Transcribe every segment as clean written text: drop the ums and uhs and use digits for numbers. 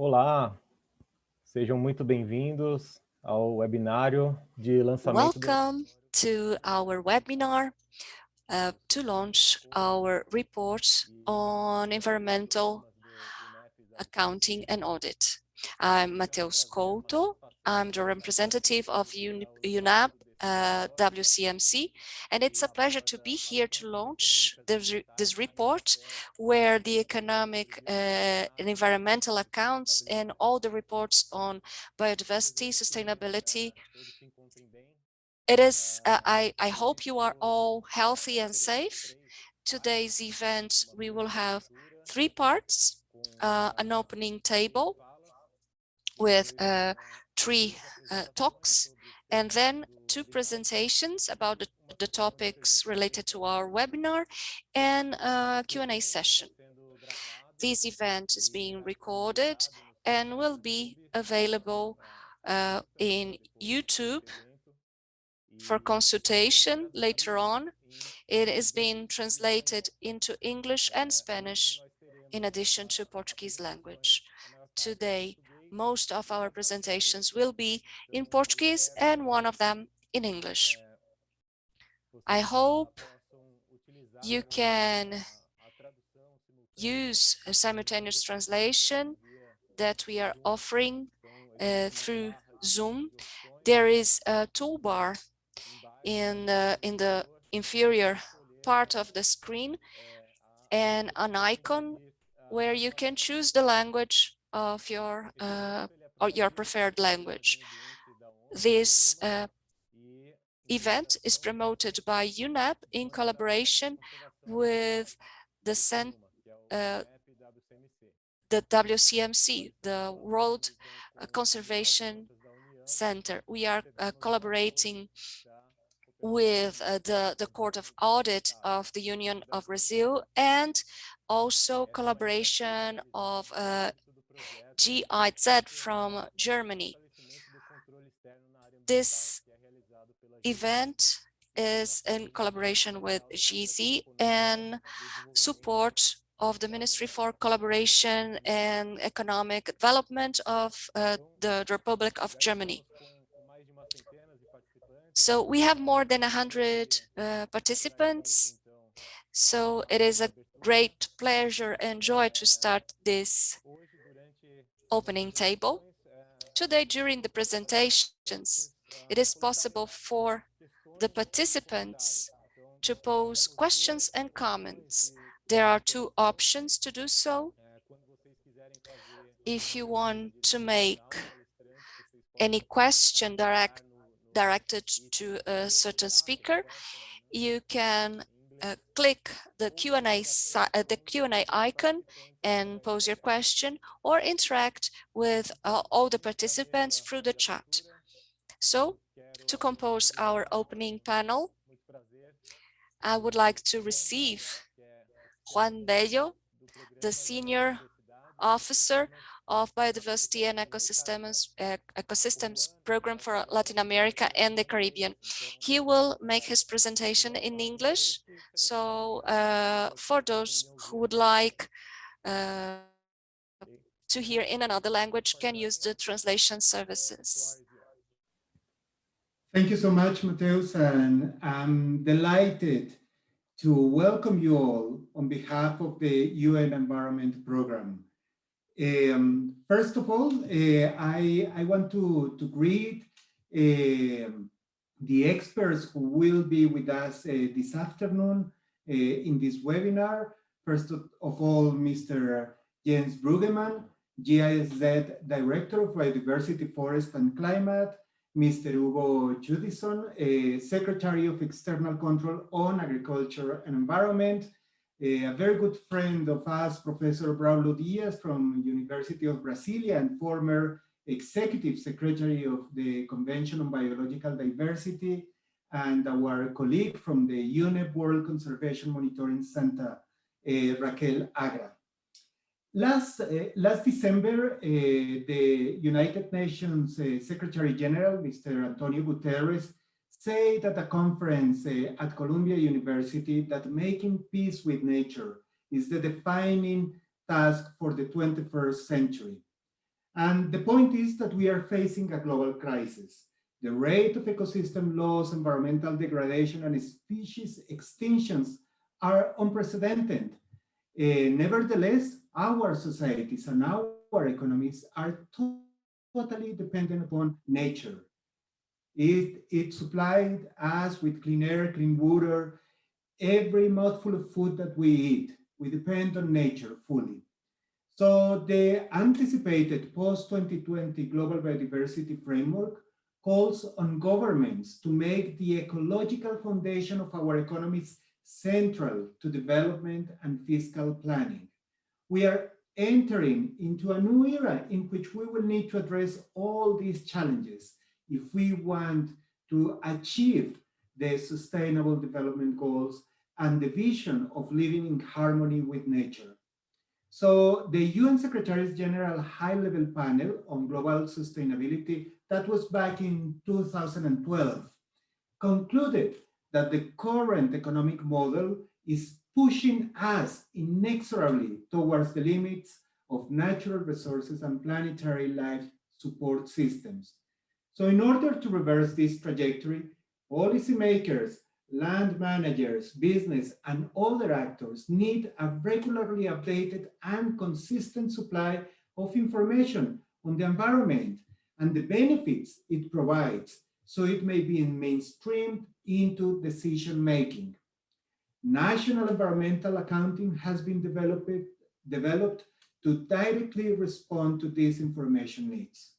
Olá, sejam muito bem-vindos ao webinário de lançamento Welcome to our webinar to launch our report on environmental accounting and audit. I'm Matheus Couto. I'm the representative of UNAP WCMC, and it's a pleasure to be here to launch this report where the economic and environmental accounts and all the reports on biodiversity, sustainability. It is, I hope you are all healthy and safe. Today's event, we will have 3 parts, an opening table with 3 talks, and then 2 presentations about the topics related to our webinar and a Q&A session. This event is being recorded and will be available in YouTube for consultation later on. It is being translated into English and Spanish in addition to Portuguese language. Today, most of our presentations will be in Portuguese and one of them in English. I hope you can use a simultaneous translation that we are offering through Zoom. There is a toolbar in the inferior part of the screen and an icon where you can choose the language of your or your preferred language. This event is promoted by UNAP in collaboration with the WCMC, the World Conservation Center. We are collaborating with the Court of Audit of the Union of Brazil and also collaboration of GIZ from Germany. This event is in collaboration with GZ and support of the Ministry for Collaboration and Economic Development of the Republic of Germany. So we have more than 100 participants. So it is a great pleasure and joy to start this opening table. Today, during the presentations, it is possible for the participants to pose questions and comments. There are 2 options to do so. If you want to make any question directed to a certain speaker, you can click the Q&A icon and pose your question or interact with all the participants through the chat. So, to compose our opening panel, I would like to receive Juan Bello, the Senior Officer of Biodiversity and Ecosystems Program for Latin America and the Caribbean. He will make his presentation in English. So for those who would like to hear in another language, can use the translation services. Thank you so much, Mateus, and I'm delighted to welcome you all on behalf of the UN Environment Program. First of all, I want to greet the experts who will be with us this afternoon in this webinar. First of all, Mr. Jens Brookman, GIZ Director of Biodiversity, Forest and Climate, Mr. Hugo Judison, Secretary of External Control on Agriculture and Environment, a very good friend of us, Professor Braulio Diaz from University of Brasilia and former Executive Secretary of the Convention on Biological Diversity, and our colleague from the UNEP World Conservation Monitoring Center, Raquel Agra. Last December, the United Nations Secretary General, Mr. Antonio Guterres, said at a conference at Columbia University that making peace with nature is the defining task for the 21st century. And the point is that we are facing a global crisis. The rate of ecosystem loss, environmental degradation, and species extinctions are unprecedented. Nevertheless, our societies and our economies are totally dependent upon nature. It supplied us with clean air, clean water, every mouthful of food that we eat. We depend on nature fully. So the anticipated post-2020 Global Biodiversity Framework calls on governments to make the ecological foundation of our economies central to development and fiscal planning. We are entering into a new era in which we will need to address all these challenges if we want to achieve the Sustainable Development Goals and the vision of living in harmony with nature. So the UN Secretary General High-Level Panel on Global Sustainability, that was back in 2012, concluded that the current economic model is pushing us inexorably towards the limits of natural resources and planetary life support systems. So in order to reverse this trajectory, policymakers, land managers, business, and other actors need a regularly updated and consistent supply of information on the environment and the benefits it provides, so it may be mainstreamed into decision making. National environmental accounting has been developed to directly respond to these information needs.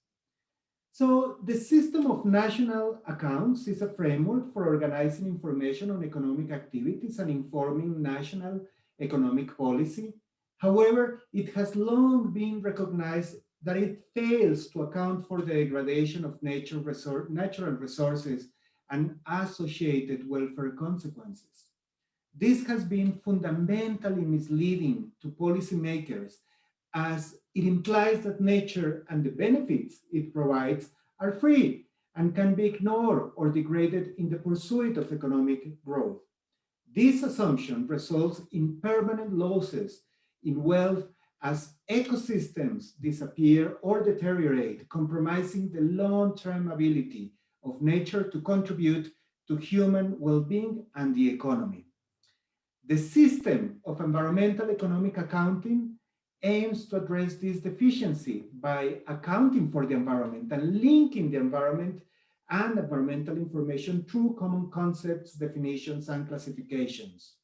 So the system of national accounts is a framework for organizing information on economic activities and informing national economic policy. However, it has long been recognized that it fails to account for the degradation of natural resources and associated welfare consequences. This has been fundamentally misleading to policymakers, as it implies that nature and the benefits it provides are free and can be ignored or degraded in the pursuit of economic growth. This assumption results in permanent losses in wealth as ecosystems disappear or deteriorate, compromising the long-term ability of nature to contribute to human well-being and the economy. The system of environmental economic accounting aims to address this deficiency by accounting for the environment and linking the environment and environmental information through common concepts, definitions, and classifications.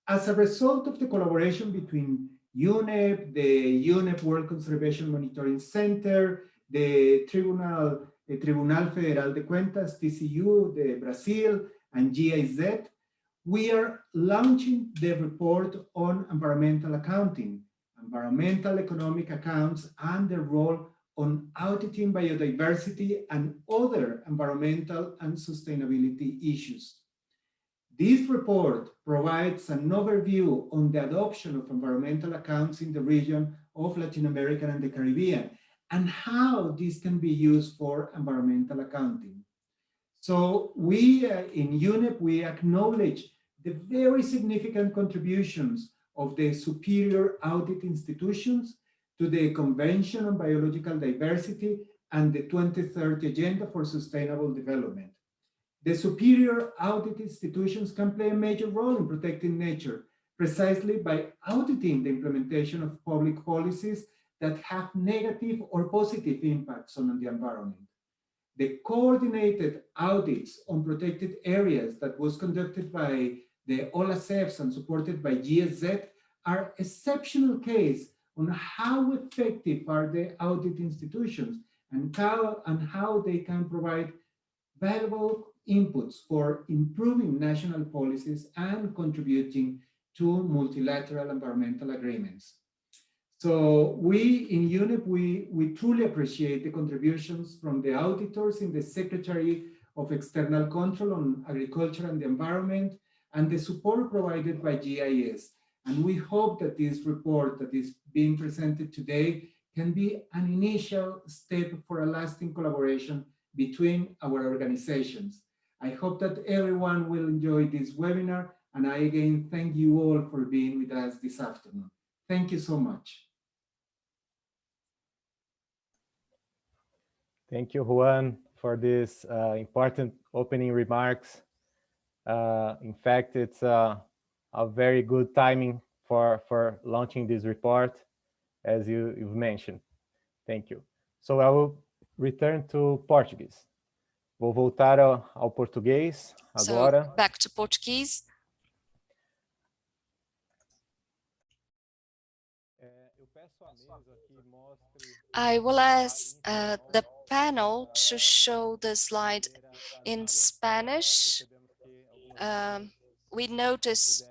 As a result of the collaboration between UNEP, the UNEP World Conservation Monitoring Center, the Tribunal Federal de Cuentas, TCU, de Brazil, and GIZ, we are launching the report on environmental accounting, environmental economic accounts, and their role on auditing biodiversity and other environmental and sustainability issues. This report provides an overview on the adoption of environmental accounts in the region of Latin America and the Caribbean, and how this can be used for environmental accounting. So we in UNEP, we acknowledge the very significant contributions of the superior audit institutions to the Convention on Biological Diversity and the 2030 Agenda for Sustainable Development. The superior audit institutions can play a major role in protecting nature, precisely by auditing the implementation of public policies that have negative or positive impacts on the environment. The coordinated audits on protected areas that was conducted by the OLACEFS and supported by GSZ are exceptional case on how effective are the audit institutions and how they can provide valuable inputs for improving national policies and contributing to multilateral environmental agreements. So we in UNEP, we truly appreciate the contributions from the auditors in the Secretary of External Control on Agriculture and the Environment, and the support provided by GIS. And we hope that this report that is being presented today can be an initial step for a lasting collaboration between our organizations. I hope that everyone will enjoy this webinar, and I again thank you all for being with us this afternoon. Thank you so much. Thank you, Juan, for this important opening remarks. In fact, it's a very good timing for launching this report, as you've mentioned. Thank you. So I will return to Portuguese. Vou voltar ao português agora. So back to Portuguese. I will ask the panel to show the slide in Spanish. We noticed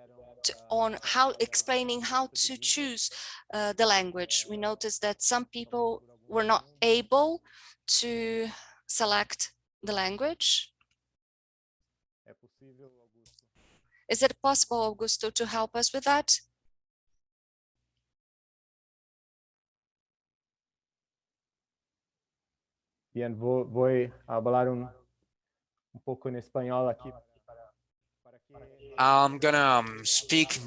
on how explaining how to choose the language. We noticed that some people were not able to select the language. Is it possible, Augusto, to help us with that? Bien, vou falar pouco em espanhol aqui. I'm gonna speak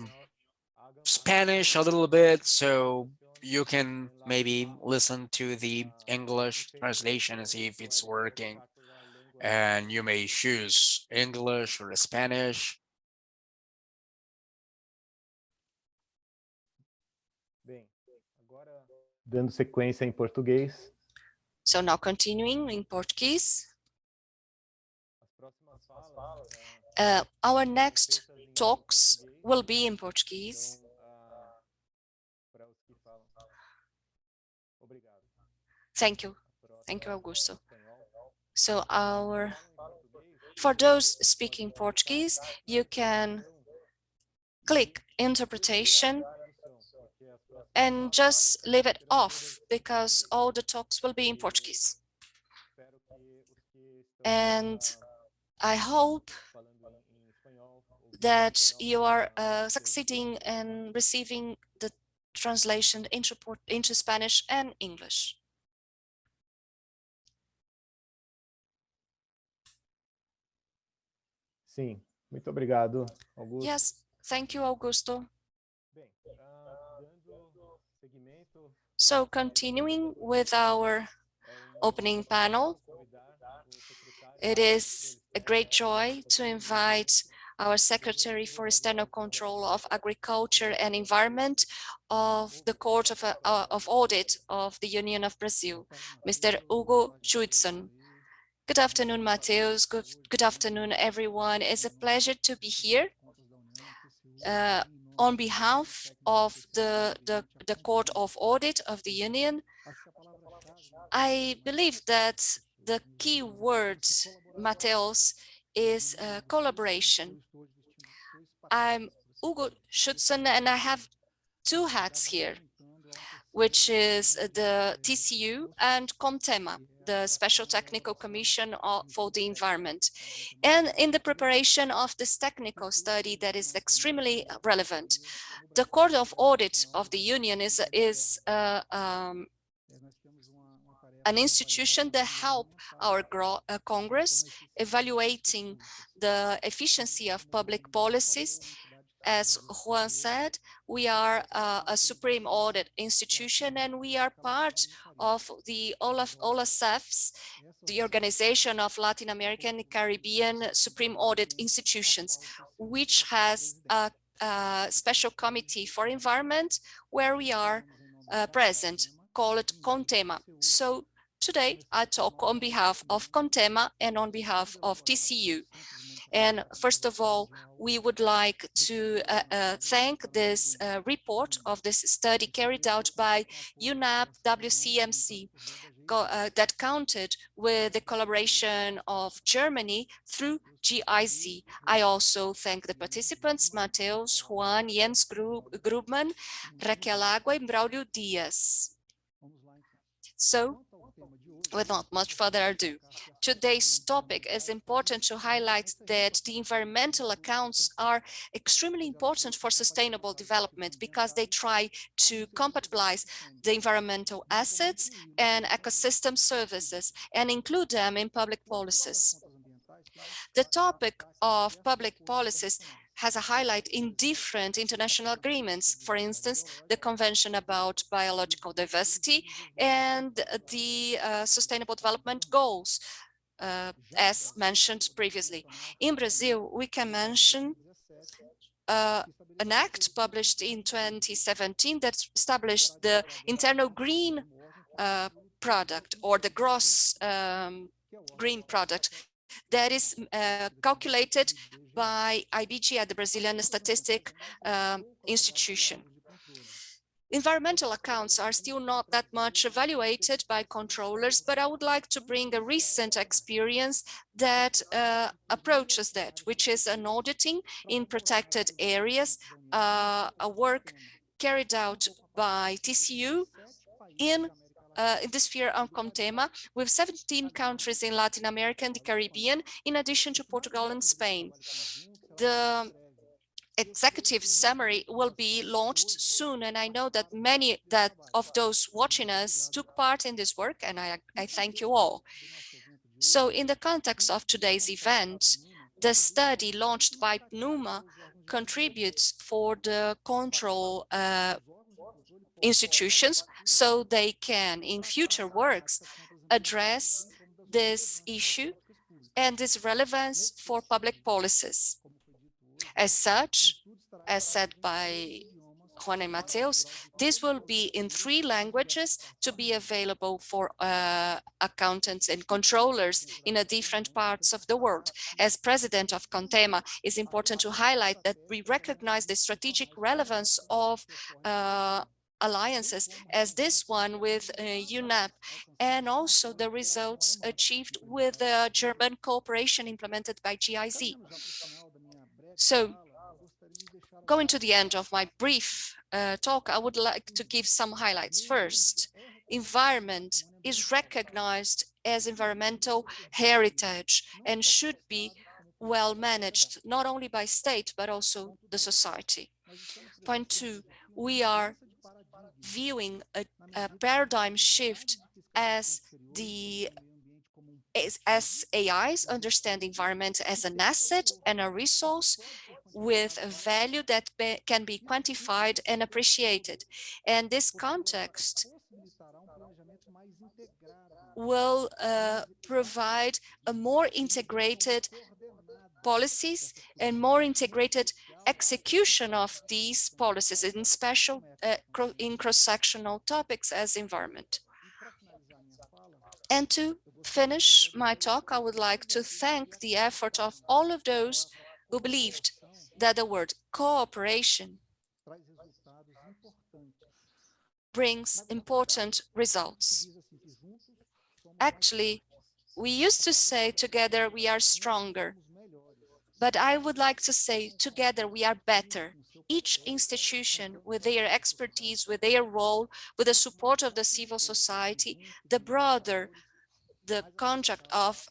Spanish a little bit, so you can maybe listen to the English translation and see if it's working. And you may choose English or Spanish. Bem, agora dando sequência em português. So now continuing in Portuguese. Our next talks will be in Portuguese. Thank you. Thank you, Augusto. So for those speaking Portuguese, you can click interpretation and just leave it off because all the talks will be in Portuguese. And I hope that you are succeeding in receiving the translation into Spanish and English. Sim, muito obrigado, Augusto. Yes, thank you, Augusto. So continuing with our opening panel, it is a great joy to invite our Secretary for Steno Control of Agriculture and Environment of the Court of Audit of the Union of Brazil, Mr. Hugo Judson. Good afternoon, Mateus. Good afternoon, everyone. It's a pleasure to be here on behalf of the Court of Audit of the Union. I believe that the key word, Mateus, is collaboration. I'm Hugo Judson, and I have two hats here, which is the TCU and CONTEMA, the Special Technical Commission for the Environment, and in the preparation of this technical study that is extremely relevant. The Court of Audit of the Union is an institution that helps our Congress evaluating the efficiency of public policies. As Juan said, we are a supreme audit institution, and we are part of the OLACEFS, the Organization of Latin American and Caribbean Supreme Audit Institutions, which has a special committee for environment where we are present, called CONTEMA. So today I talk on behalf of CONTEMA and on behalf of TCU. And first of all, we would like to thank this report of this study carried out by UNAP WCMC that counted with the collaboration of Germany through GIZ. I also thank the participants, Mateus, Juan, Jens Grubman, Raquel Agua, and Braulio Diaz. So, without much further ado, today's topic is important to highlight that the environmental accounts are extremely important for sustainable development because they try to compatibilize the environmental assets and ecosystem services and include them in public policies. The topic of public policies has a highlight in different international agreements. For instance, the Convention about Biological Diversity and the Sustainable Development Goals, as mentioned previously. In Brazil, we can mention an act published in 2017 that established the internal green product, or the gross green product, that is calculated by IBGE, the Brazilian Statistic Institution. Environmental accounts are still not that much evaluated by controllers, but I would like to bring a recent experience that approaches that, which is an auditing in protected areas, a work carried out by TCU in the sphere of Contema, with 17 countries in Latin America and the Caribbean, in addition to Portugal and Spain. The executive summary will be launched soon, and I know that many of those watching us took part in this work, and I thank you all. So in the context of today's event, the study launched by PNUMA contributes for the control institutions, so they can, in future works, address this issue and its relevance for public policies. As such, as said by Juan and Mateus, this will be in 3 languages to be available for accountants and controllers in different parts of the world. As president of Contema, it's important to highlight that we recognize the strategic relevance of alliances as this one with UNEP, and also the results achieved with the German cooperation implemented by GIZ. So, going to the end of my brief talk, I would like to give some highlights. First, environment is recognized as environmental heritage and should be well managed, not only by state, but also the society. Point 2, we are viewing a paradigm shift as AIs understand the environment as an asset and a resource with a value that can be quantified and appreciated. And this context will provide a more integrated policies and more integrated execution of these policies in special in cross-sectional topics as environment. And to finish my talk, I would like to thank the effort of all of those who believed that the word cooperation brings important results. Actually, we used to say together we are stronger, but I would like to say together we are better. Each institution with their expertise, with their role, with the support of the civil society, the broader the conduct of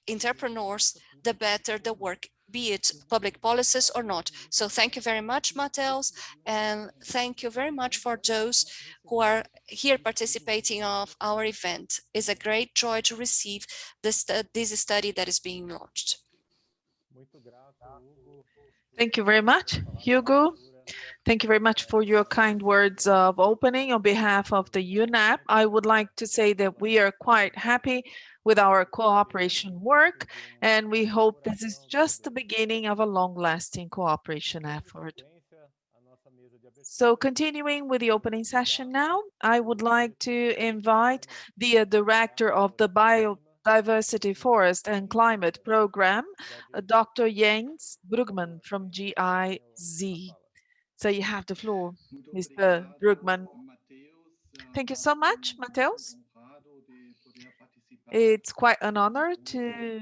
entrepreneurs, the better the work, be it public policies or not. So thank you very much, Mateus, and thank you very much for those who are here participating of our event. It's a great joy to receive this study that is being launched. Thank you very much, Hugo. Thank you very much for your kind words of opening. On behalf of the UNEP, I would like to say that we are quite happy with our cooperation work, and we hope this is just the beginning of a long-lasting cooperation effort. So continuing with the opening session now, I would like to invite the director of the Biodiversity, Forest and Climate Program, Dr. Yanks Brookman from GIZ. So you have the floor, Mr. Brookman. Thank you so much, Mateus. It's quite an honor to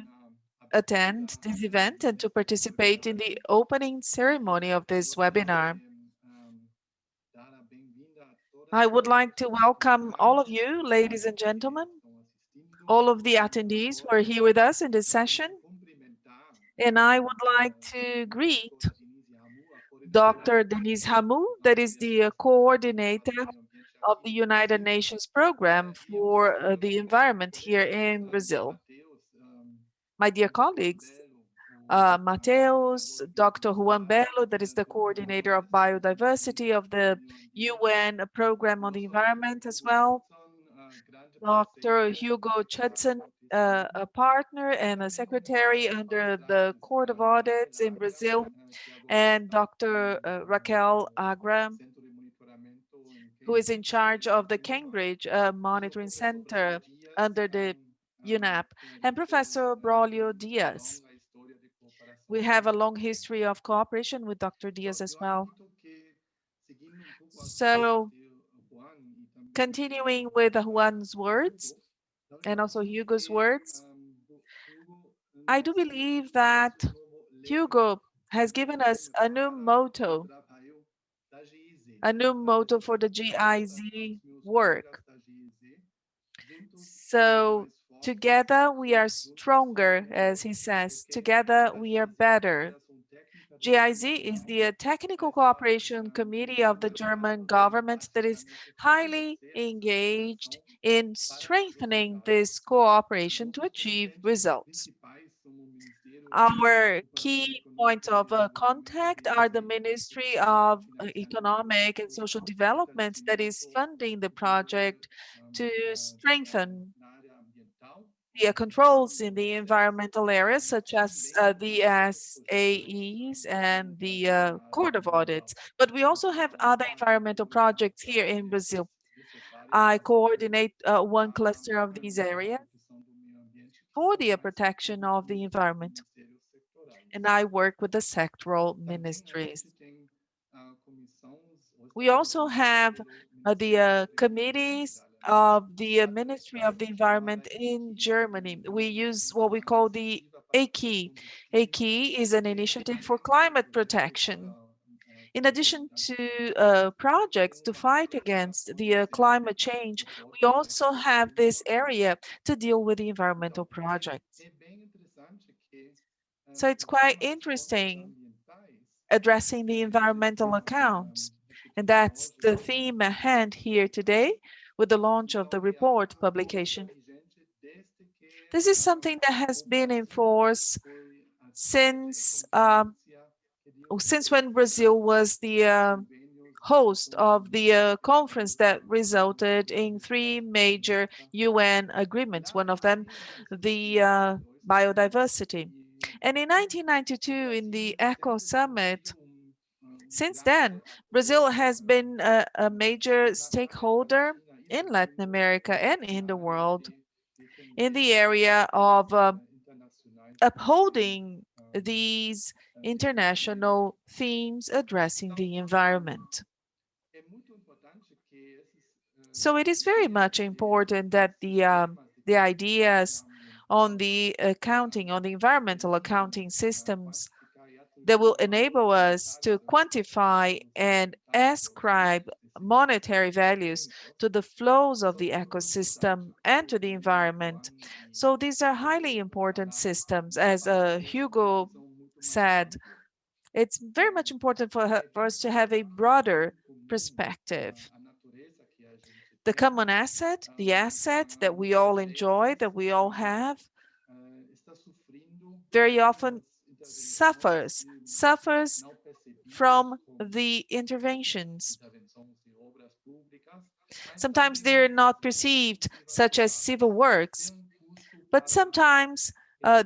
attend this event and to participate in the opening ceremony of this webinar. I would like to welcome all of you, ladies and gentlemen, all of the attendees who are here with us in this session. And I would like to greet Dr. Denise Hamu, that is the coordinator of the United Nations program for the environment here in Brazil. My dear colleagues, Mateus, Dr. Juan Belo, that is the coordinator of biodiversity of the UN program on the environment as well. Dr. Hugo Chudson, a partner and a secretary under the Court of Audits in Brazil, and Dr. Raquel Agra, who is in charge of the Cambridge Monitoring Center under the UNAP, and Professor Braulio Diaz. We have a long history of cooperation with Dr. Diaz as well. So, continuing with Juan's words and also Hugo's words, I do believe that Hugo has given us a new motto for the GIZ work. So together we are stronger, as he says, together we are better. GIZ is the Technical Cooperation Committee of the German government that is highly engaged in strengthening this cooperation to achieve results. Our key points of contact are the Ministry of Economic and Social Development that is funding the project to strengthen the controls in the environmental areas, such as the SAEs and the Court of Audits. But we also have other environmental projects here in Brazil. I coordinate one cluster of these areas for the protection of the environment, and I work with the sectoral ministries. We also have the committees of the Ministry of the Environment in Germany. We use what we call the AKI. AKI is an initiative for climate protection. In addition to projects to fight against the climate change, we also have this area to deal with the environmental projects. So it's quite interesting addressing the environmental accounts. And that's the theme at hand here today with the launch of the report publication. This is something that has been in force since when Brazil was the host of the conference that resulted in 3 major UN agreements, one of them the biodiversity. And in 1992, in the ECO Summit, since then, Brazil has been a major stakeholder in Latin America and in the world in the area of upholding these international themes addressing the environment. So it is very much important that the ideas on the accounting, on the environmental accounting systems that will enable us to quantify and ascribe monetary values to the flows of the ecosystem and to the environment. So these are highly important systems. As Hugo said, it's very much important for us to have a broader perspective. The common asset, the asset that we all enjoy, that we all have, very often suffers from the interventions. Sometimes they're not perceived, such as civil works, but sometimes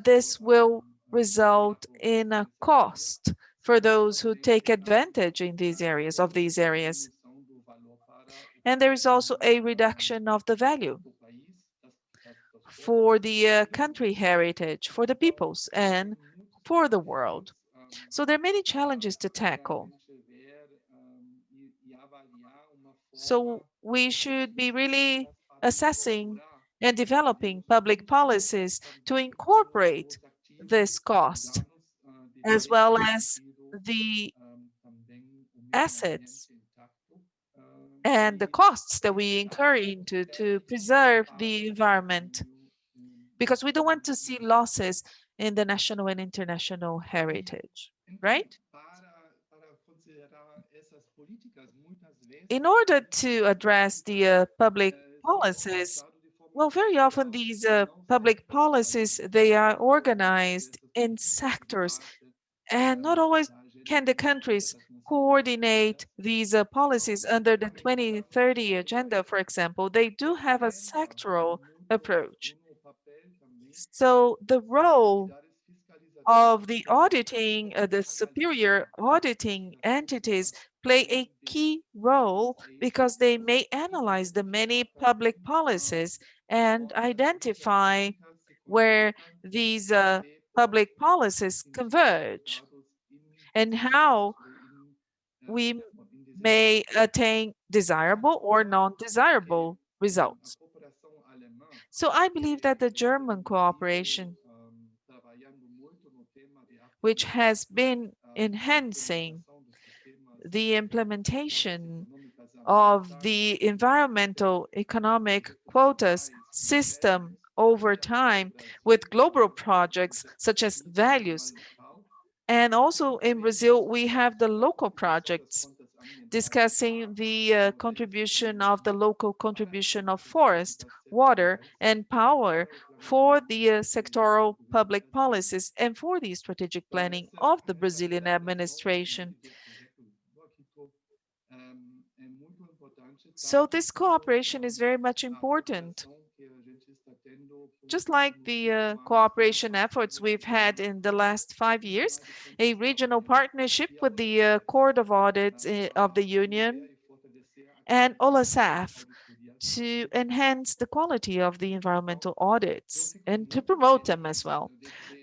this will result in a cost for those who take advantage in these areas, of these areas. And there is also a reduction of the value for the country heritage, for the peoples, and for the world. So there are many challenges to tackle. So we should be really assessing and developing public policies to incorporate this cost, as well as the assets and the costs that we incur into to preserve the environment, because we don't want to see losses in the national and international heritage, right? In order to address the public policies, Well, very often these public policies, they are organized in sectors, and not always can the countries coordinate these policies under the 2030 agenda, for example. They do have a sectoral approach. So the role of the auditing, the superior auditing entities play a key role because they may analyze the many public policies and identify where these public policies converge and how we may attain desirable or non-desirable results. So I believe that the German cooperation, which has been enhancing the implementation of the environmental economic quotas system over time with global projects such as values. And also in Brazil, we have the local projects discussing the contribution of the local contribution of forest, water, and power for the sectoral public policies and for the strategic planning of the Brazilian administration. So this cooperation is very much important. Just like the cooperation efforts we've had in the last 5 years, a regional partnership with the Court of Audits of the Union and OLACEFS to enhance the quality of the environmental audits and to promote them as well.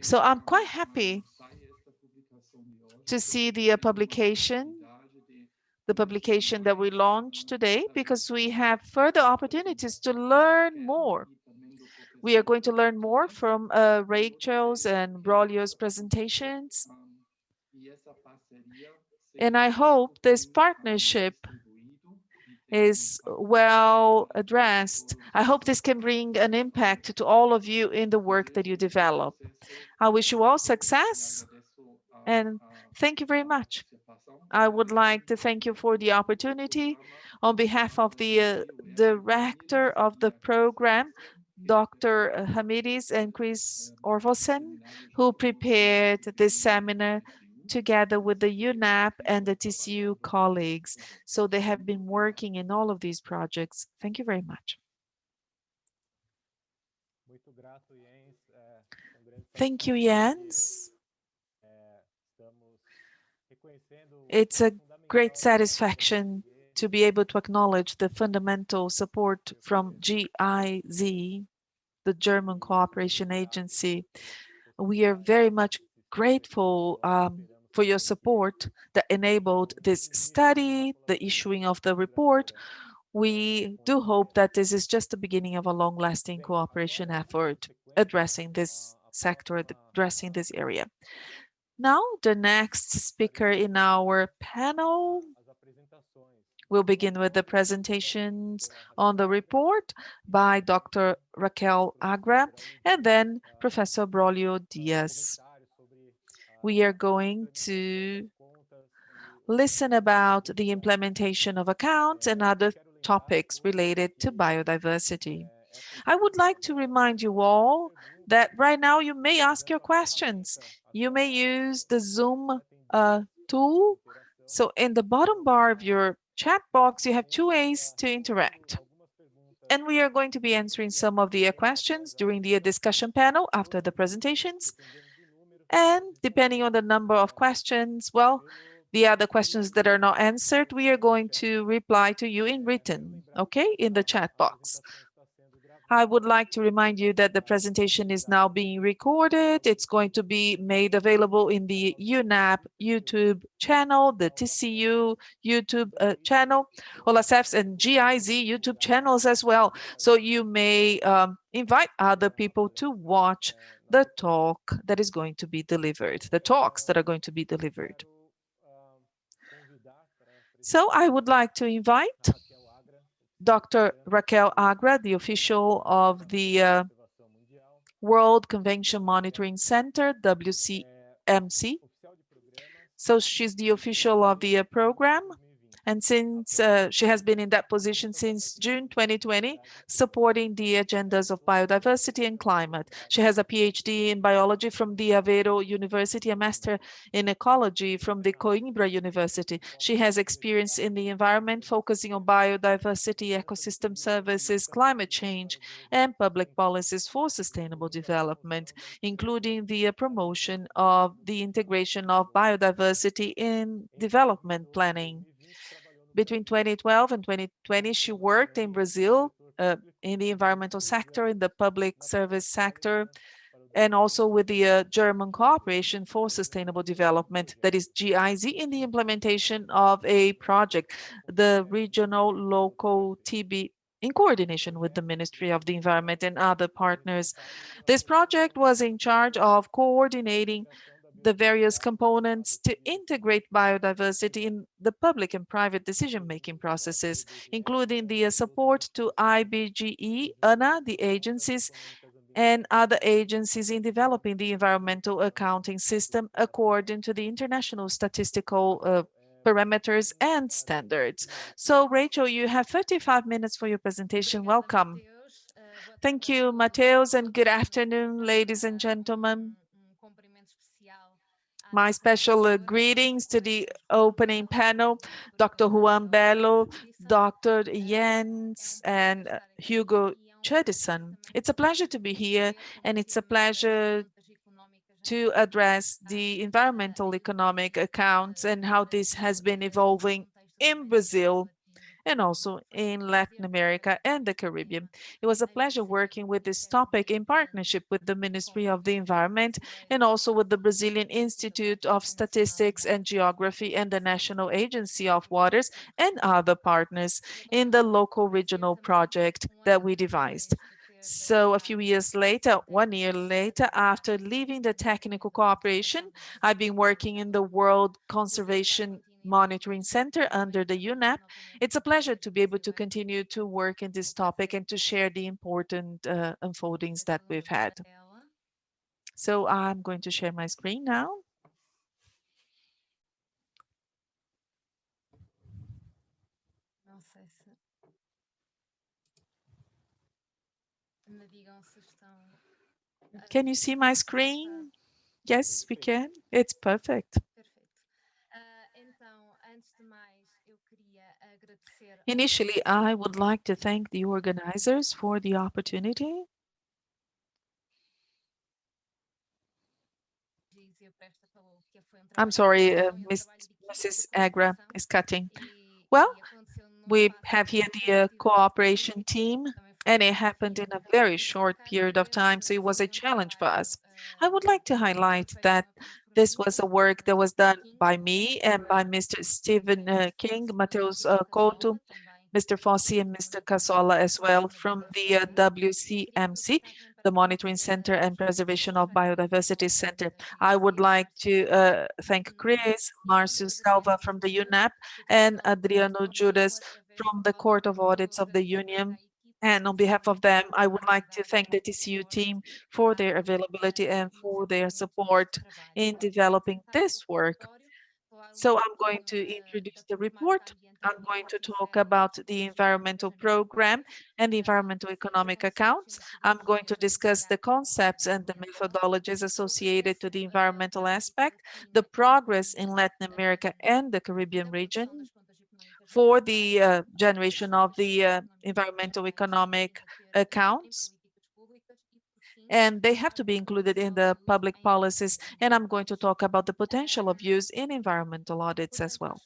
So I'm quite happy to see the publication that we launched today, because we have further opportunities to learn more. We are going to learn more from Rachel's and Braulio's presentations. And I hope this partnership is well addressed. I hope this can bring an impact to all of you in the work that you develop. I wish you all success and thank you very much. I would like to thank you for the opportunity on behalf of the director of the program, Dr. Hamidis and Chris Orvosen, who prepared this seminar together with the UNAP and the TCU colleagues. So they have been working in all of these projects. Thank you very much. Thank you, Jens. It's a great satisfaction to be able to acknowledge the fundamental support from GIZ, the German Cooperation Agency. We are very much grateful for your support that enabled this study, the issuing of the report. We do hope that this is just the beginning of a long-lasting cooperation effort addressing this sector, addressing this area. Now, the next speaker in our panel will begin with the presentations on the report by Dr. Raquel Agra and then Professor Braulio Diaz. We are going to listen about the implementation of accounts and other topics related to biodiversity. I would like to remind you all that right now you may ask your questions. You may use the Zoom tool. So in the bottom bar of your chat box, you have 2 ways to interact. And we are going to be answering some of the questions during the discussion panel after the presentations. And depending on the number of questions, well, the other questions that are not answered, we are going to reply to you in written, okay, in the chat box. I would like to remind you that the presentation is now being recorded. It's going to be made available in the UNAP YouTube channel, the TCU YouTube channel, OLACEFS and GIZ YouTube channels as well. So you may invite other people to watch the talk that is going to be delivered, the talks that are going to be delivered. So I would like to invite Dr. Raquel Agra, the official of the World Convention Monitoring Center, WCMC. So she's the official of the program, And since she has been in that position since June 2020, supporting the agendas of biodiversity and climate. She has a PhD in biology from the Aveiro University, a master in ecology from the Coimbra University. She has experience in the environment, focusing on biodiversity, ecosystem services, climate change, and public policies for sustainable development, including the promotion of the integration of biodiversity in development planning. Between 2012 and 2020, she worked in Brazil in the environmental sector, in the public service sector, and also with the German Cooperation for Sustainable Development, that is GIZ, in the implementation of a project, the regional local TB, in coordination with the Ministry of the Environment and other partners. This project was in charge of coordinating the various components to integrate biodiversity in the public and private decision-making processes, including the support to IBGE, ANA, the agencies, and other agencies in developing the environmental accounting system according to the international statistical parameters and standards. So, Rachel, you have 35 minutes for your presentation. Welcome. Thank you, Mateus, and good afternoon, ladies and gentlemen. My special greetings to the opening panel, Dr. Juan Bello, Dr. Yanks, and Hugo Chedison. It's a pleasure to be here, and it's a pleasure to address the environmental economic accounts and how this has been evolving in Brazil and also in Latin America and the Caribbean. It was a pleasure working with this topic in partnership with the Ministry of the Environment and also with the Brazilian Institute of Statistics and Geography and the National Agency of Waters and other partners in the local regional project that we devised. So a few years later, 1 year later, after leaving the technical cooperation, I've been working in the World Conservation Monitoring Center under the UNEP. It's a pleasure to be able to continue to work in this topic and to share the important unfoldings that we've had. So I'm going to share my screen now. Can you see my screen? Yes, we can. It's perfect. Initially, I would like to thank the organizers for the opportunity. I'm sorry, Mrs. Agra is cutting. Well, we have here the cooperation team, and it happened in a very short period of time, so it was a challenge for us. I would like to highlight that this was a work that was done by me and by Mr. Stephen King, Mateus Couto, Mr. Fossi, and Mr. Casola as well from the WCMC, the Monitoring Center and Preservation of Biodiversity Center. I would like to thank Chris, Marcio Salva from the UNEP, and Adriano Judas from the Court of Audits of the Union. And on behalf of them, I would like to thank the TCU team for their availability and for their support in developing this work. So I'm going to introduce the report. I'm going to talk about the environmental program and the environmental economic accounts. I'm going to discuss the concepts and the methodologies associated to the environmental aspect, the progress in Latin America and the Caribbean region for the generation of the environmental economic accounts, and they have to be included in the public policies. And I'm going to talk about the potential of use in environmental audits as well.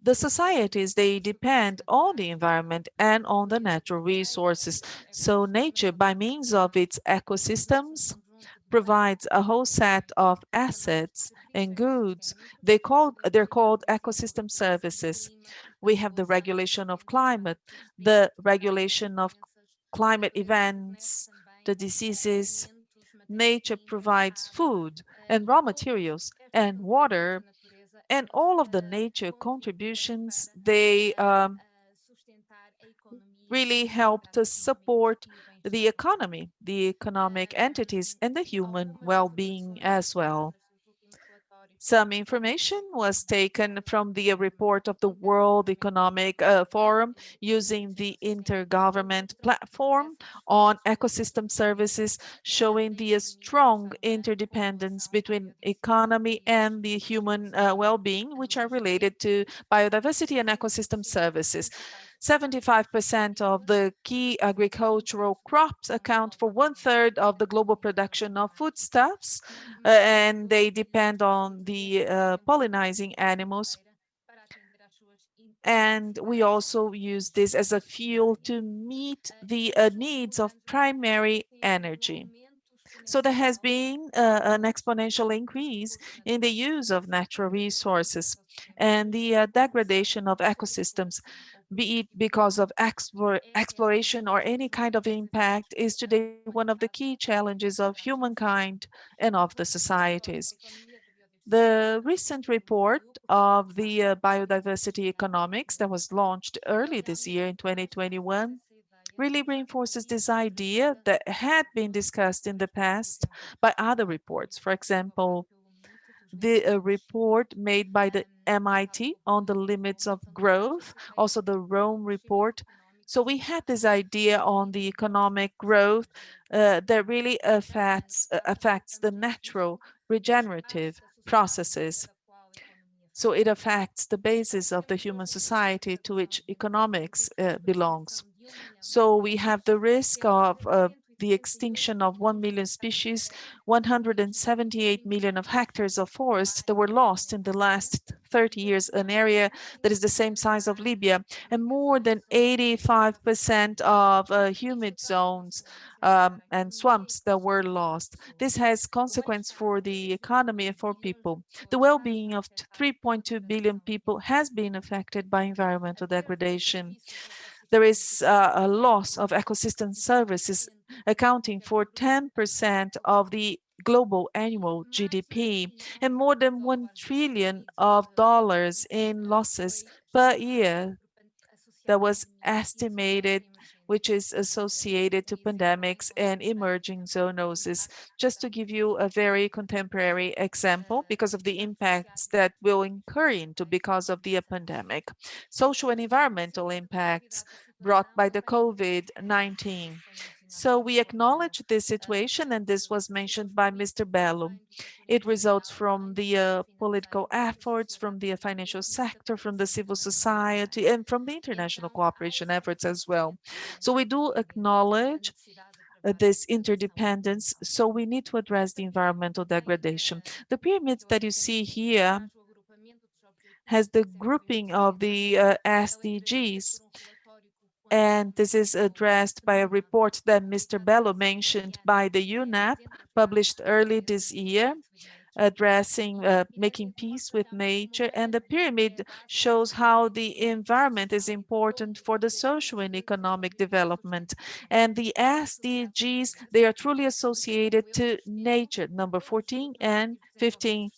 The societies, they depend on the environment and on the natural resources. So nature, by means of its ecosystems, provides a whole set of assets and goods. They're called ecosystem services. We have the regulation of climate, the regulation of climate events, the diseases. Nature provides food and raw materials and water, and all of the nature contributions, they really help to support the economy, the economic entities, and the human well-being as well. Some information was taken from the report of the World Economic Forum using the intergovernment platform on ecosystem services, showing the strong interdependence between economy and the human well-being, which are related to biodiversity and ecosystem services. 75% of the key agricultural crops account for 1/3 of the global production of foodstuffs, and they depend on the pollinizing animals. And we also use this as a fuel to meet the needs of primary energy. So there has been an exponential increase in the use of natural resources and the degradation of ecosystems, be it because of exploration or any kind of impact, is today one of the key challenges of humankind and of the societies. The recent report of the Biodiversity Economics that was launched early this year in 2021 really reinforces this idea that had been discussed in the past by other reports. For example, the report made by the MIT on the limits of growth, also the Rome report. So we had this idea on the economic growth that really affects the natural regenerative processes. So it affects the basis of the human society to which economics belongs. So we have the risk of the extinction of 1 million species, 178 million of hectares of forest that were lost in the last 30 years, an area that is the same size of Libya, and more than 85% of humid zones and swamps that were lost. This has consequence for the economy and for people. The well-being of 3.2 billion people has been affected by environmental degradation. There is a loss of ecosystem services accounting for 10% of the global annual GDP and more than $1 trillion of dollars in losses per year that was estimated, which is associated to pandemics and emerging zoonoses. Just to give you a very contemporary example, because of the impacts that will incur into because of the pandemic. Social and environmental impacts brought by the COVID-19. So we acknowledge this situation, and this was mentioned by Mr. Bello. It results from the political efforts, from the financial sector, from the civil society, and from the international cooperation efforts as well. So we do acknowledge this interdependence, so we need to address the environmental degradation. The pyramid that you see here has the grouping of the SDGs, and this is addressed by a report that Mr. Bello mentioned by the UNEP, published early this year, addressing making peace with nature. And the pyramid shows how the environment is important for the social and economic development. And the SDGs, they are truly associated to nature, number 14 and 15.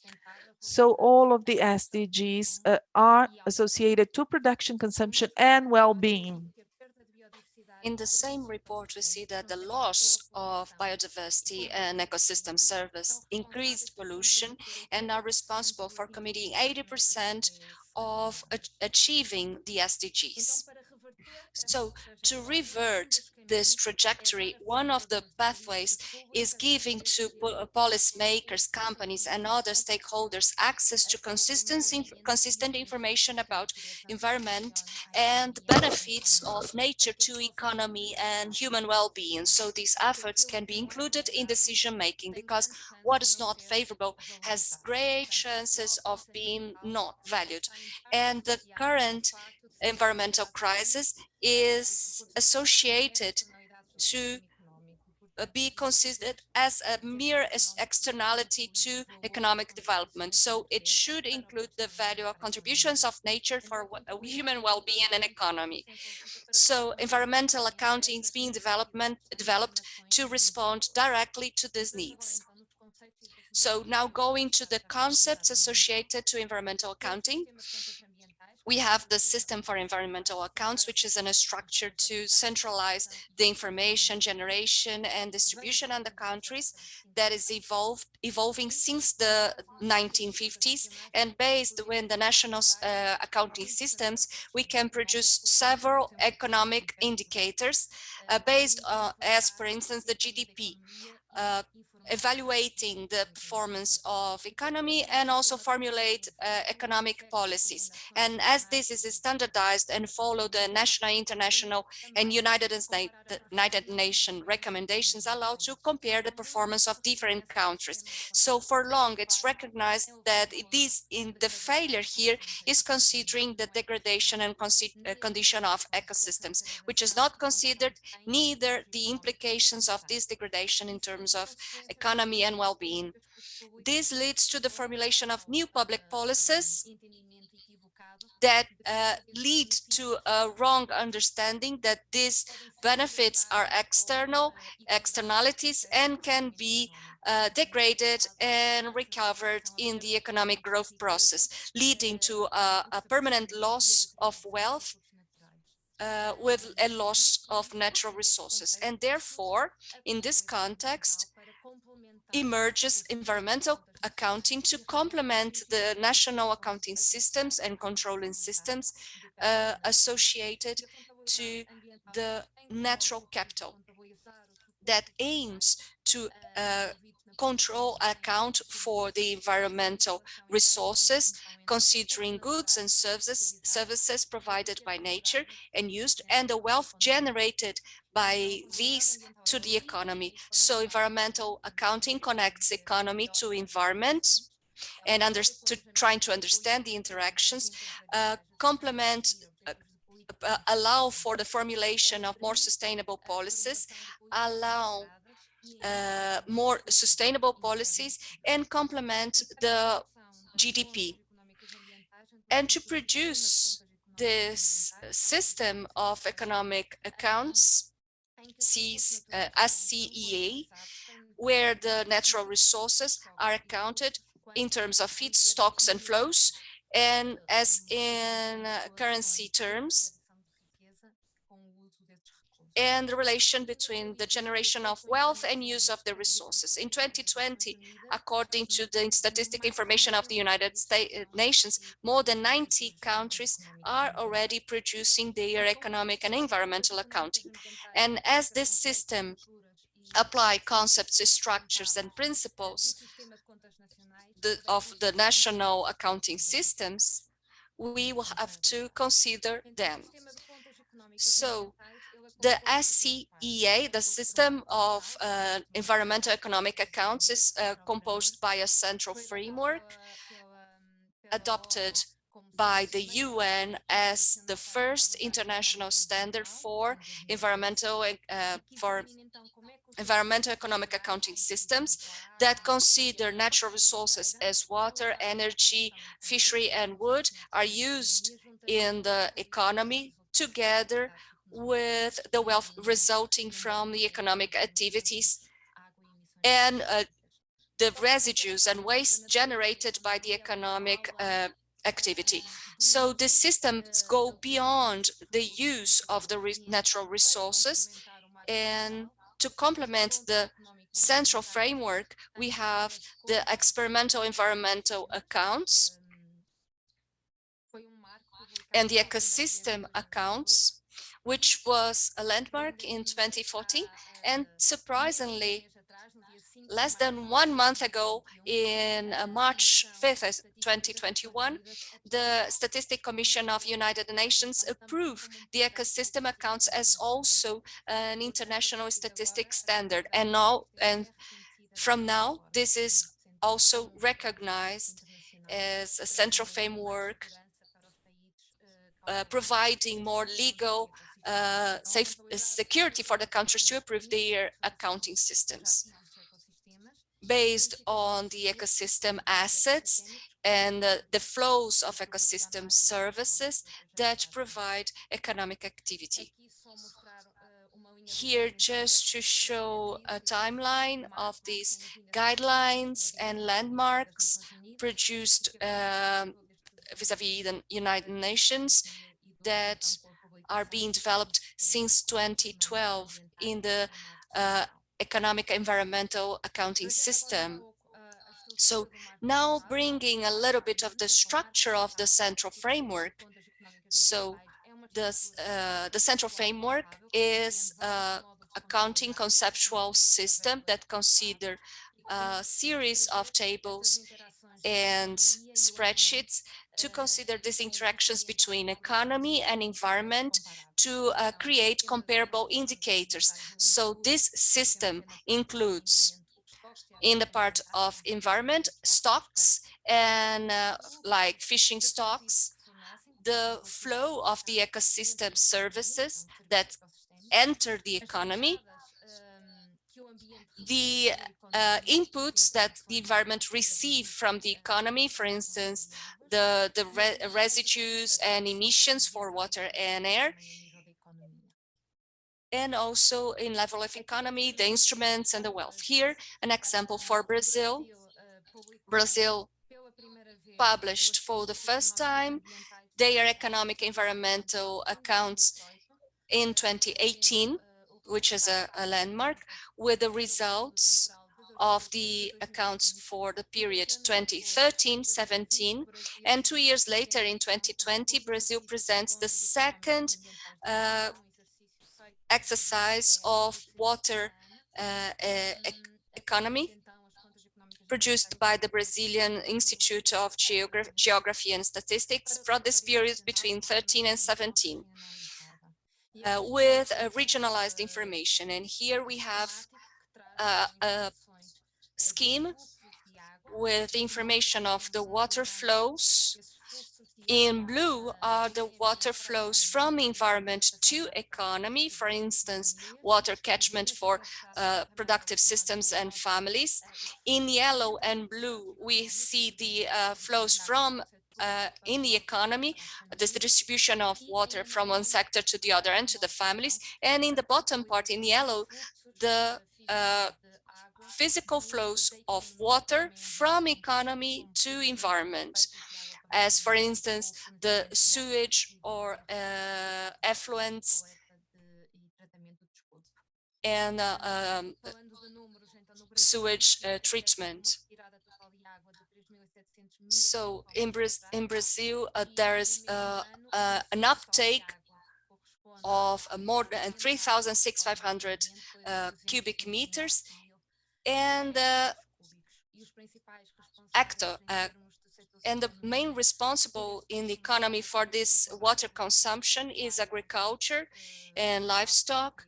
So all of the SDGs are associated to production, consumption, and well-being. In the same report, we see that the loss of biodiversity and ecosystem service increased pollution and are responsible for committing 80% of achieving the SDGs. So to revert this trajectory, one of the pathways is giving to policymakers, companies, and other stakeholders access to consistent information about environment and benefits of nature to economy and human well-being. So these efforts can be included in decision making, because what is not favorable has great chances of being not valued. And the current environmental crisis is associated to be considered as a mere externality to economic development. So it should include the value of contributions of nature for human well-being and economy. So environmental accounting is being developed to respond directly to these needs. So now going to the concepts associated to environmental accounting. We have the system for environmental accounts, which is a structure to centralize the information generation and distribution on the countries. that is evolving since the 1950s, and based on the national accounting systems, we can produce several economic indicators based as, for instance, the GDP, evaluating the performance of economy and also formulate economic policies. And as this is standardized and follow the national, international, and United Nations recommendations, allow to compare the performance of different countries. So for long, it's recognized that it is in the failure here is considering the degradation and condition of ecosystems, which is not considered neither the implications of this degradation in terms of economy and well-being. This leads to the formulation of new public policies that lead to a wrong understanding that these benefits are externalities and can be degraded and recovered in the economic growth process, leading to a permanent loss of wealth with a loss of natural resources. And therefore, in this context, emerges environmental accounting to complement the national accounting systems and controlling systems associated to the natural capital that aims to control, account for the environmental resources, considering goods and services provided by nature and used, and the wealth generated by these to the economy. So environmental accounting connects economy to environment and trying to understand the interactions, complement allow for the formulation of more sustainable policies, allow more sustainable policies, and complement the GDP. And to produce this system of economic accounts, SCEA, where the natural resources are accounted in terms of feedstocks and flows, and as in currency terms, and the relation between the generation of wealth and use of the resources. In 2020, according to the statistic information of the United Nations, more than 90 countries are already producing their economic and environmental accounting. And as this system apply concepts, structures, and principles of the national accounting systems, we will have to consider them. So the SCEA, the System of Environmental Economic Accounts, is composed by a central framework adopted by the UN as the first international standard for environmental economic accounting systems that consider natural resources as water, energy, fishery, and wood are used in the economy together with the wealth resulting from the economic activities and the residues and waste generated by the economic activity. So the systems go beyond the use of the natural resources, and to complement the central framework, we have the experimental environmental accounts and the ecosystem accounts, which was a landmark in 2014. And surprisingly, less than 1 month ago, in March 5th, 2021, the Statistics Commission of United Nations approved the ecosystem accounts as also an international statistics standard. And from now, this is also recognized as a central framework, providing more legal security for the countries to approve their accounting systems based on the ecosystem assets and the flows of ecosystem services that provide economic activity. Here, just to show a timeline of these guidelines and landmarks produced vis-a-vis the United Nations that are being developed since 2012 in the economic environmental accounting system. So now bringing a little bit of the structure of the central framework. So the central framework is a accounting conceptual system that consider a series of tables and spreadsheets to consider these interactions between economy and environment to create comparable indicators. So this system includes, in the part of environment, stocks and like fishing stocks, the flow of the ecosystem services that enter the economy, the inputs that the environment receive from the economy, for instance, the residues and emissions for water and air, and also in level of economy, the instruments and the wealth. Here, an example for Brazil. Brazil published for the first time their economic environmental accounts in 2018, which is a landmark, with the results of the accounts for the period 2013-17. And 2 years later, in 2020, Brazil presents the second exercise of water economy, produced by the Brazilian Institute of Geography and Statistics for this period between 13 and 17. With regionalized information. And here we have a scheme with information of the water flows. In blue are the water flows from environment to economy, for instance, water catchment for productive systems and families. In yellow and blue, we see the flows from in the economy, the distribution of water from one sector to the other and to the families. And in the bottom part in yellow, the physical flows of water from economy to environment, as for instance, the sewage or effluents and sewage treatment. So in Brazil, there is an uptake of more than 3,600 cubic meters, and and the main responsible in the economy for this water consumption is agriculture and livestock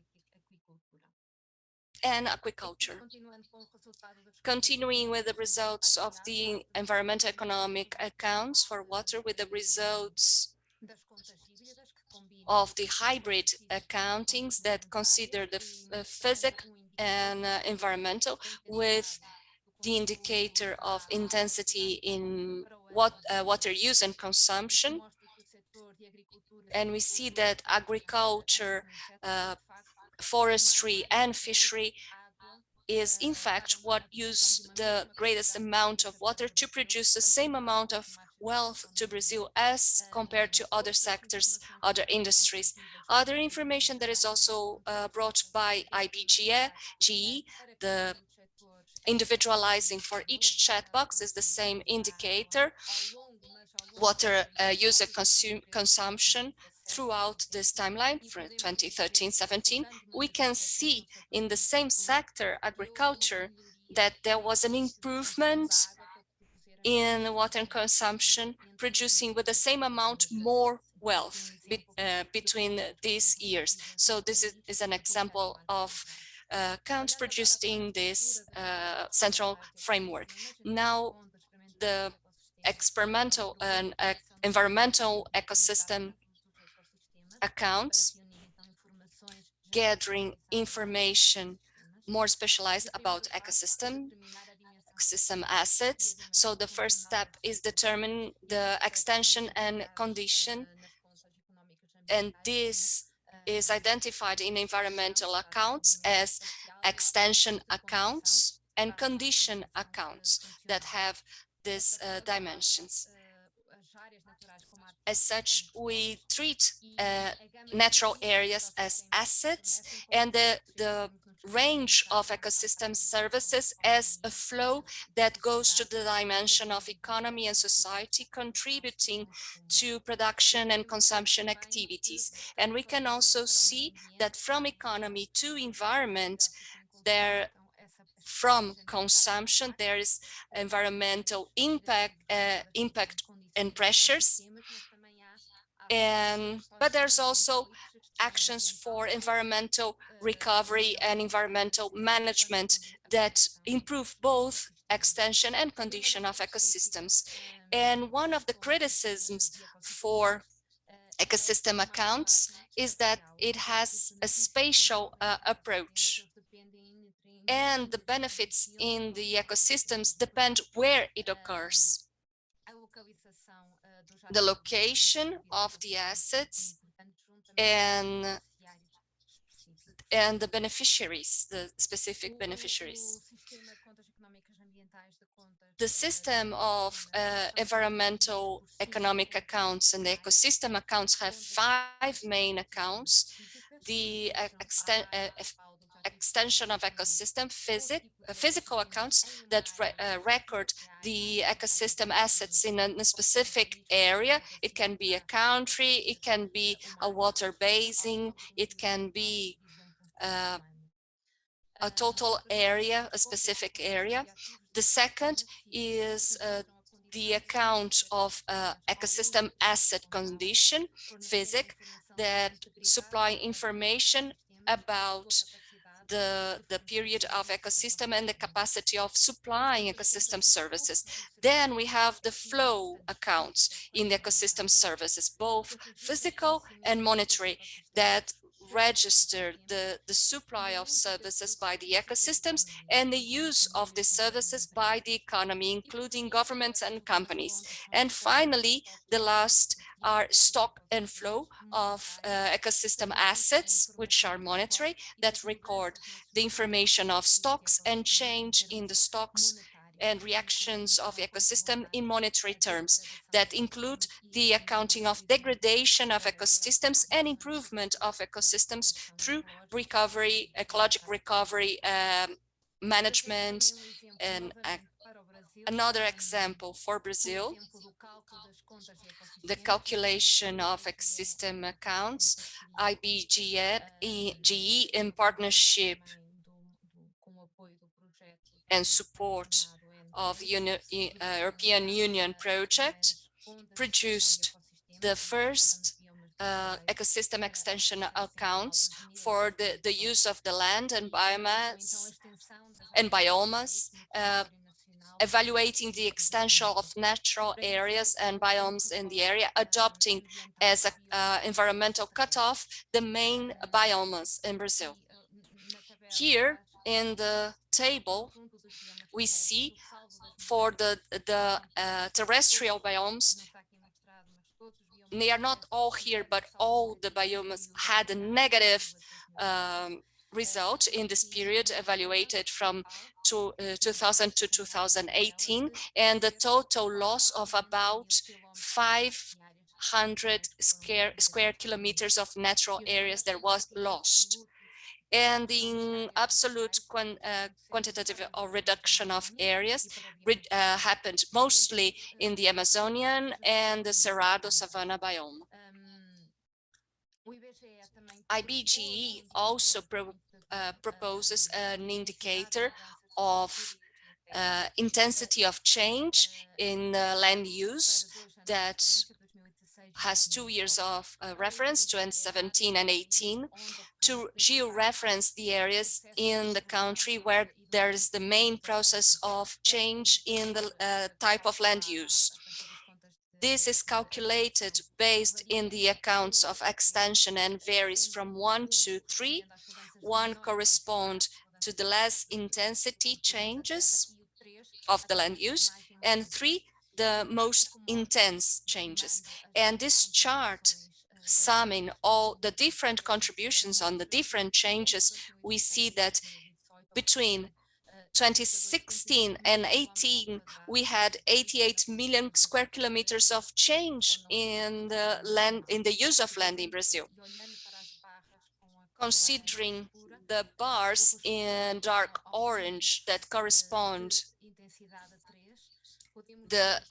and aquaculture. Continuing with the results of the environmental economic accounts for water, with the results of the hybrid accountings that consider the physical and environmental, with the indicator of intensity in water use and consumption. And we see that agriculture, forestry and fishery is in fact what use the greatest amount of water to produce the same amount of wealth to Brazil as compared to other sectors, other industries. Other information that is also brought by IBGE, the individualizing for each chat box is the same indicator, water user consumption throughout this timeline for 2013-17. We can see in the same sector, agriculture, that there was an improvement in water consumption, producing with the same amount more wealth between these years. So this is an example of accounts produced in this central framework. Now, the experimental and environmental ecosystem accounts, gathering information more specialized about ecosystem assets. So the first step is determine the extension and condition, and this is identified in environmental accounts as extension accounts and condition accounts that have these dimensions. As such, we treat natural areas as assets, and the range of ecosystem services as a flow that goes to the dimension of economy and society, contributing to production and consumption activities. And we can also see that from economy to environment, from consumption, there is environmental impact and pressures. But there's also actions for environmental recovery and environmental management that improve both extension and condition of ecosystems. And one of the criticisms for ecosystem accounts is that it has a spatial approach, and the benefits in the ecosystems depend where it occurs. The location of the assets and the beneficiaries, the specific beneficiaries. The system of environmental economic accounts and the ecosystem accounts have 5 main accounts. The extension of ecosystem, physical accounts that record the ecosystem assets in a specific area. It can be a country, it can be a water basin, it can be a total area, a specific area. The second is the account of ecosystem asset condition, physic, that supply information about the period of ecosystem and the capacity of supplying ecosystem services. Then we have the flow accounts in the ecosystem services, both physical and monetary, that register the supply of services by the ecosystems and the use of the services by the economy, including governments and companies. And finally, the last are stock and flow of ecosystem assets, which are monetary, that record the information of stocks and change in the stocks and reactions of the ecosystem in monetary terms that include the accounting of degradation of ecosystems and improvement of ecosystems through recovery, ecological recovery, management. And another example for Brazil, the calculation of ecosystem accounts, IBGE in partnership and support of the European Union project produced the first ecosystem extension accounts for the use of the land and biomass and biomas, evaluating the extension of natural areas and biomes in the area, adopting as an environmental cutoff the main biomes in Brazil. Here in the table, we see for the terrestrial biomes, they are not all here, but all the biomes had a negative result in this period evaluated from 2000 to 2018, and the total loss of about 500 square kilometers of natural areas that was lost. And in absolute quantitative or reduction of areas happened mostly in the Amazonian and the Cerrado savanna biome. IBGE also proposes an indicator of intensity of change in land use that has 2 years of reference, 2017 and 18, to geo-reference the areas in the country where there is the main process of change in the type of land use. This is calculated based in the accounts of extension and varies from 1 to 3. 1 corresponds to the less intensity changes of the land use, and 3, the most intense changes. And this chart, summing all the different contributions on the different changes, we see that between 2016 and 18, we had 88 million square kilometers of change in the land, in the use of land in Brazil. considering the bars in dark orange that correspond the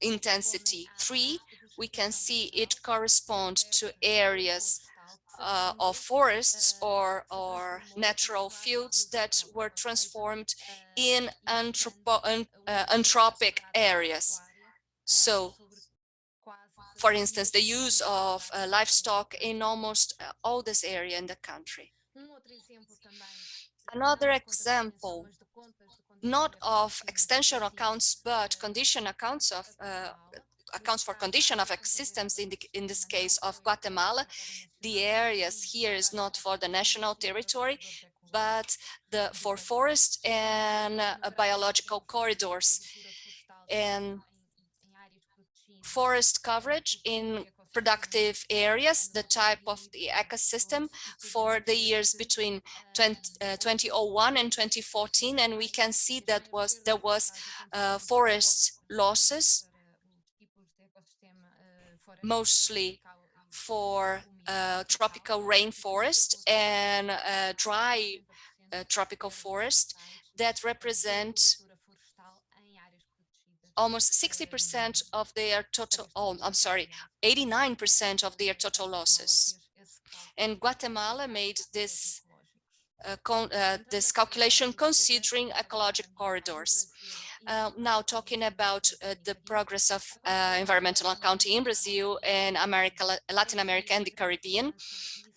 intensity 3, we can see it correspond to areas of forests or natural fields that were transformed in anthropic areas. So, for instance, the use of livestock in almost all this area in the country. Another example, not of extension accounts, but condition accounts of accounts for condition of existence in this case of Guatemala. The areas here is not for the national territory, but for forest and biological corridors. And forest coverage in productive areas, the type of the ecosystem for the years between 2001 and 2014, and we can see that there was forest losses, mostly for tropical rainforest and dry tropical forest that represent almost 60% of their total, oh, I'm sorry, 89% of their total losses. And Guatemala made this this calculation considering ecological corridors. Now talking about the progress of environmental accounting in Brazil and Latin America and the Caribbean,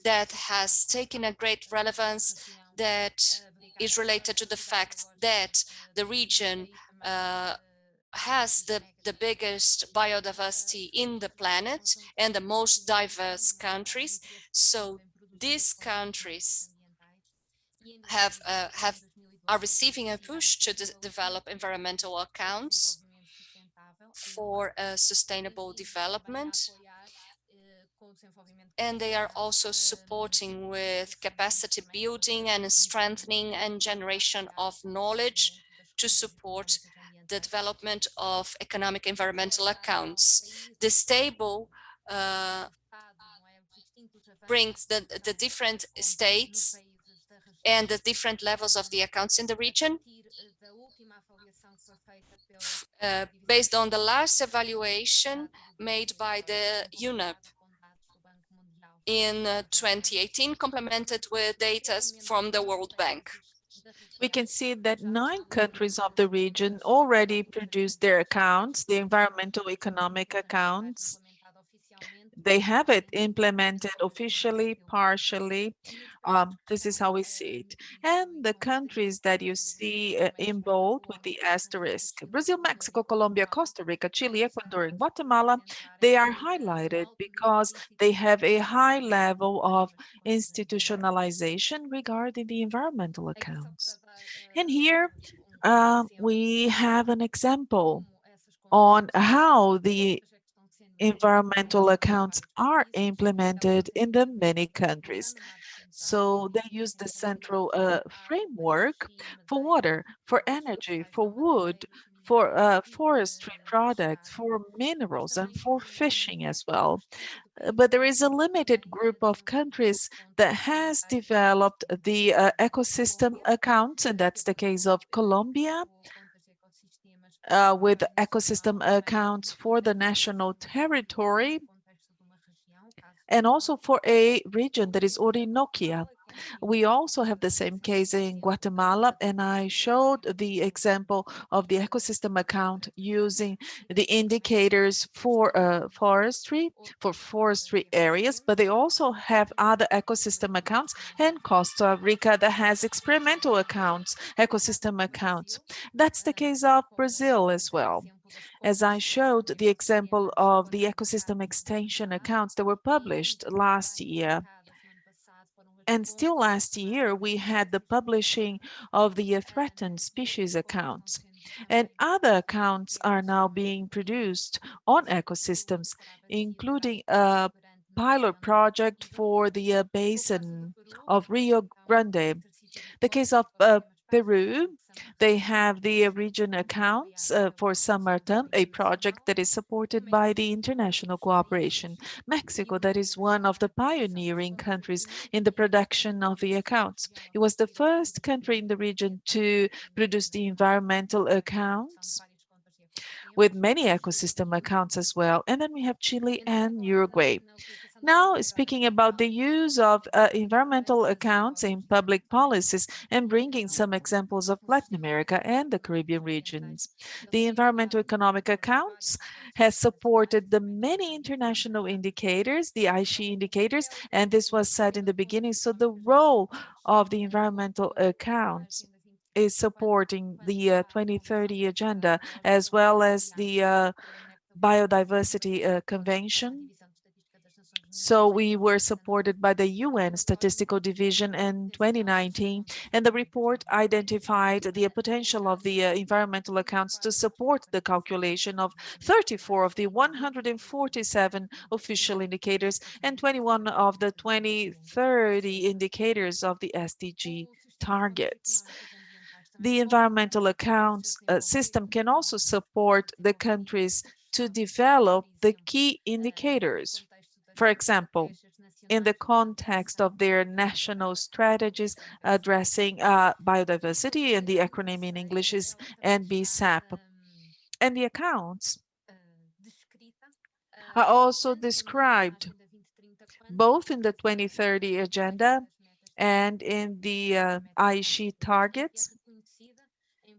that has taken a great relevance, that is related to the fact that the region has the biggest biodiversity in the planet and the most diverse countries. So these countries are receiving a push to develop environmental accounts for sustainable development. And they are also supporting with capacity building and strengthening and generation of knowledge to support the development of economic environmental accounts. This table brings the different states and the different levels of the accounts in the region based on the last evaluation made by the UNEP in 2018, complemented with data from the World Bank. We can see that 9 countries of the region already produced their accounts, the environmental economic accounts. They have it implemented officially, partially. This is how we see it. And the countries that you see in bold with the asterisk, Brazil, Mexico, Colombia, Costa Rica, Chile, Ecuador, and Guatemala, they are highlighted because they have a high level of institutionalization regarding the environmental accounts. And here we have an example on how the environmental accounts are implemented in the many countries. So they use the central framework for water, for energy, for wood, for forestry products, for minerals, and for fishing as well. But there is a limited group of countries that has developed the ecosystem accounts, and that's the case of Colombia, with ecosystem accounts for the national territory and also for a region that is Orinoquia. We also have the same case in Guatemala, and I showed the example of the ecosystem account using the indicators for forestry areas, but they also have other ecosystem accounts, and Costa Rica that has experimental accounts, ecosystem accounts. That's the case of Brazil as well. As I showed the example of the ecosystem extension accounts that were published last year. And still last year, we had the publishing of the threatened species accounts. And other accounts are now being produced on ecosystems, including a pilot project for the basin of Rio Grande. The case of Peru, They have the region accounts for San Martin, a project that is supported by the international cooperation. Mexico, that is one of the pioneering countries in the production of the accounts. It was the first country in the region to produce the environmental accounts with many ecosystem accounts as well. And then we have Chile and Uruguay. Now, speaking about the use of environmental accounts in public policies and bringing some examples of Latin America and the Caribbean regions. The environmental economic accounts has supported the many international indicators, the ISHE indicators, and this was said in the beginning. So the role of the environmental accounts is supporting the 2030 agenda as well as the Biodiversity Convention. So we were supported by the UN Statistical Division in 2019, and the report identified the potential of the environmental accounts to support the calculation of 34 of the 147 official indicators and 21 of the 2030 indicators of the SDG targets. The environmental accounts system can also support the countries to develop the key indicators. For example, in the context of their national strategies addressing biodiversity, and the acronym in English is NBSAP. And the accounts are also described both in the 2030 agenda and in the ISHE targets,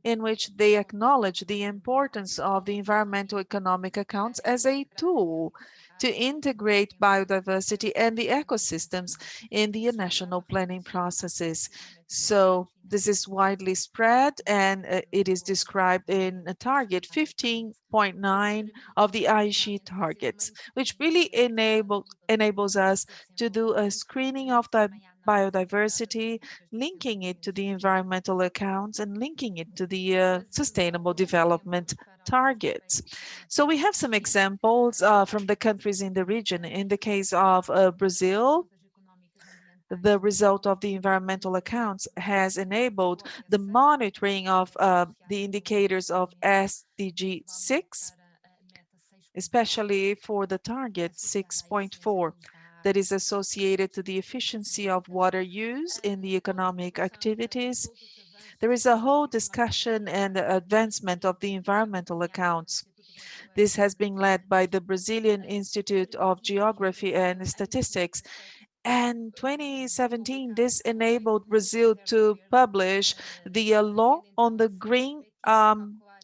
in which they acknowledge the importance of the environmental economic accounts as a tool to integrate biodiversity and the ecosystems in the national planning processes. So this is widely spread, and it is described in a target 15.9 of the ISHE targets, which really enables us to do a screening of the biodiversity, linking it to the environmental accounts and linking it to the sustainable development targets. So we have some examples from the countries in the region. In the case of Brazil, the result of the environmental accounts has enabled the monitoring of the indicators of SDG 6, especially for the target 6.4 that is associated to the efficiency of water use in the economic activities. There is a whole discussion and advancement of the environmental accounts. This has been led by the Brazilian Institute of Geography and Statistics. And 2017, this enabled Brazil to publish the law on the green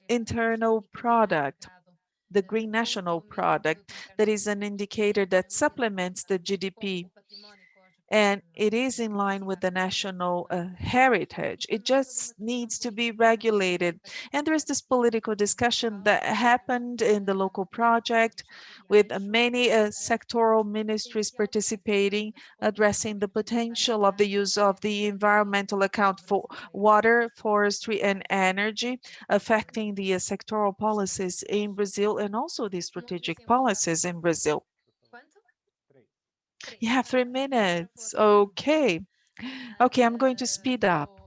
internal product, the green national product, that is an indicator that supplements the GDP, and it is in line with the national heritage. It just needs to be regulated. And there is this political discussion that happened in the local project with many sectoral ministries participating, addressing the potential of the use of the environmental account for water, forestry, and energy, affecting the sectoral policies in Brazil and also the strategic policies in Brazil. You have 3 minutes. Okay. Okay, I'm going to speed up.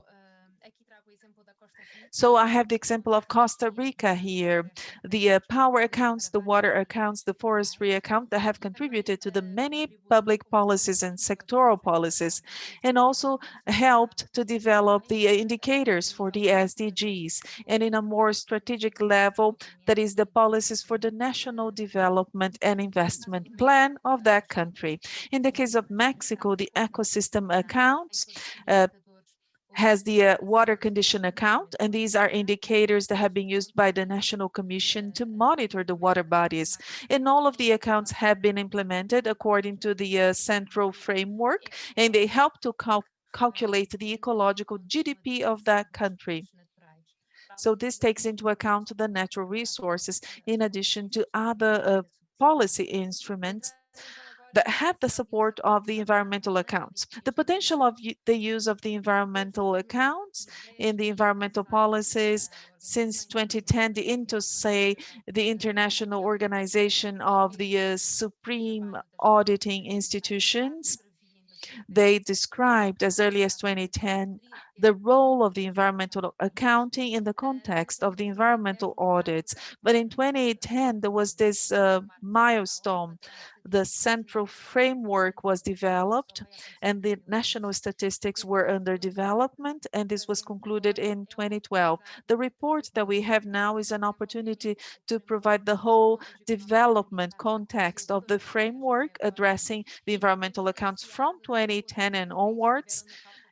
So I have the example of Costa Rica here. The power accounts, the water accounts, the forestry account that have contributed to the many public policies and sectoral policies, and also helped to develop the indicators for the SDGs, and in a more strategic level, that is the policies for the national development and investment plan of that country. In the case of Mexico, the ecosystem accounts has the water condition account, and these are indicators that have been used by the National Commission to monitor the water bodies. And all of the accounts have been implemented according to the central framework, and they help to calculate the ecological GDP of that country. So this takes into account the natural resources in addition to other policy instruments that have the support of the environmental accounts. The potential of the use of the environmental accounts in the environmental policies since 2010, the INTOSAE, the International Organization of the Supreme Auditing Institutions, They described as early as 2010 the role of the environmental accounting in the context of the environmental audits. But in 2010, there was this milestone. The central framework was developed and the national statistics were under development, and this was concluded in 2012. The report that we have now is an opportunity to provide the whole development context of the framework addressing the environmental accounts from 2010 and onwards,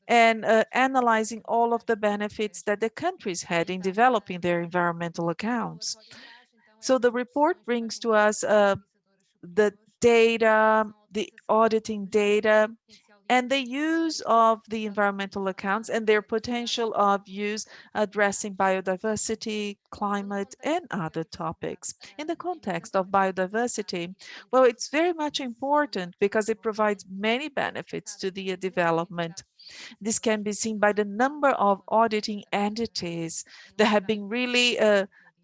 and analyzing all of the benefits that the countries had in developing their environmental accounts. So the report brings to us the data, the auditing data, and the use of the environmental accounts and their potential of use addressing biodiversity, climate, and other topics. In the context of biodiversity, well, it's very much important because it provides many benefits to the development. This can be seen by the number of auditing entities that have been really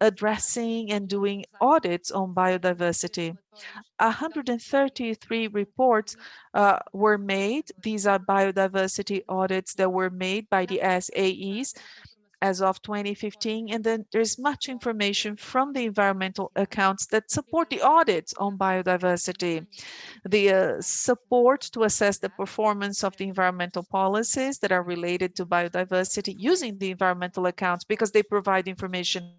addressing and doing audits on biodiversity. 133 reports were made. These are biodiversity audits that were made by the SAEs as of 2015. And then there's much information from the environmental accounts that support the audits on biodiversity. The support to assess the performance of the environmental policies that are related to biodiversity using the environmental accounts, because they provide information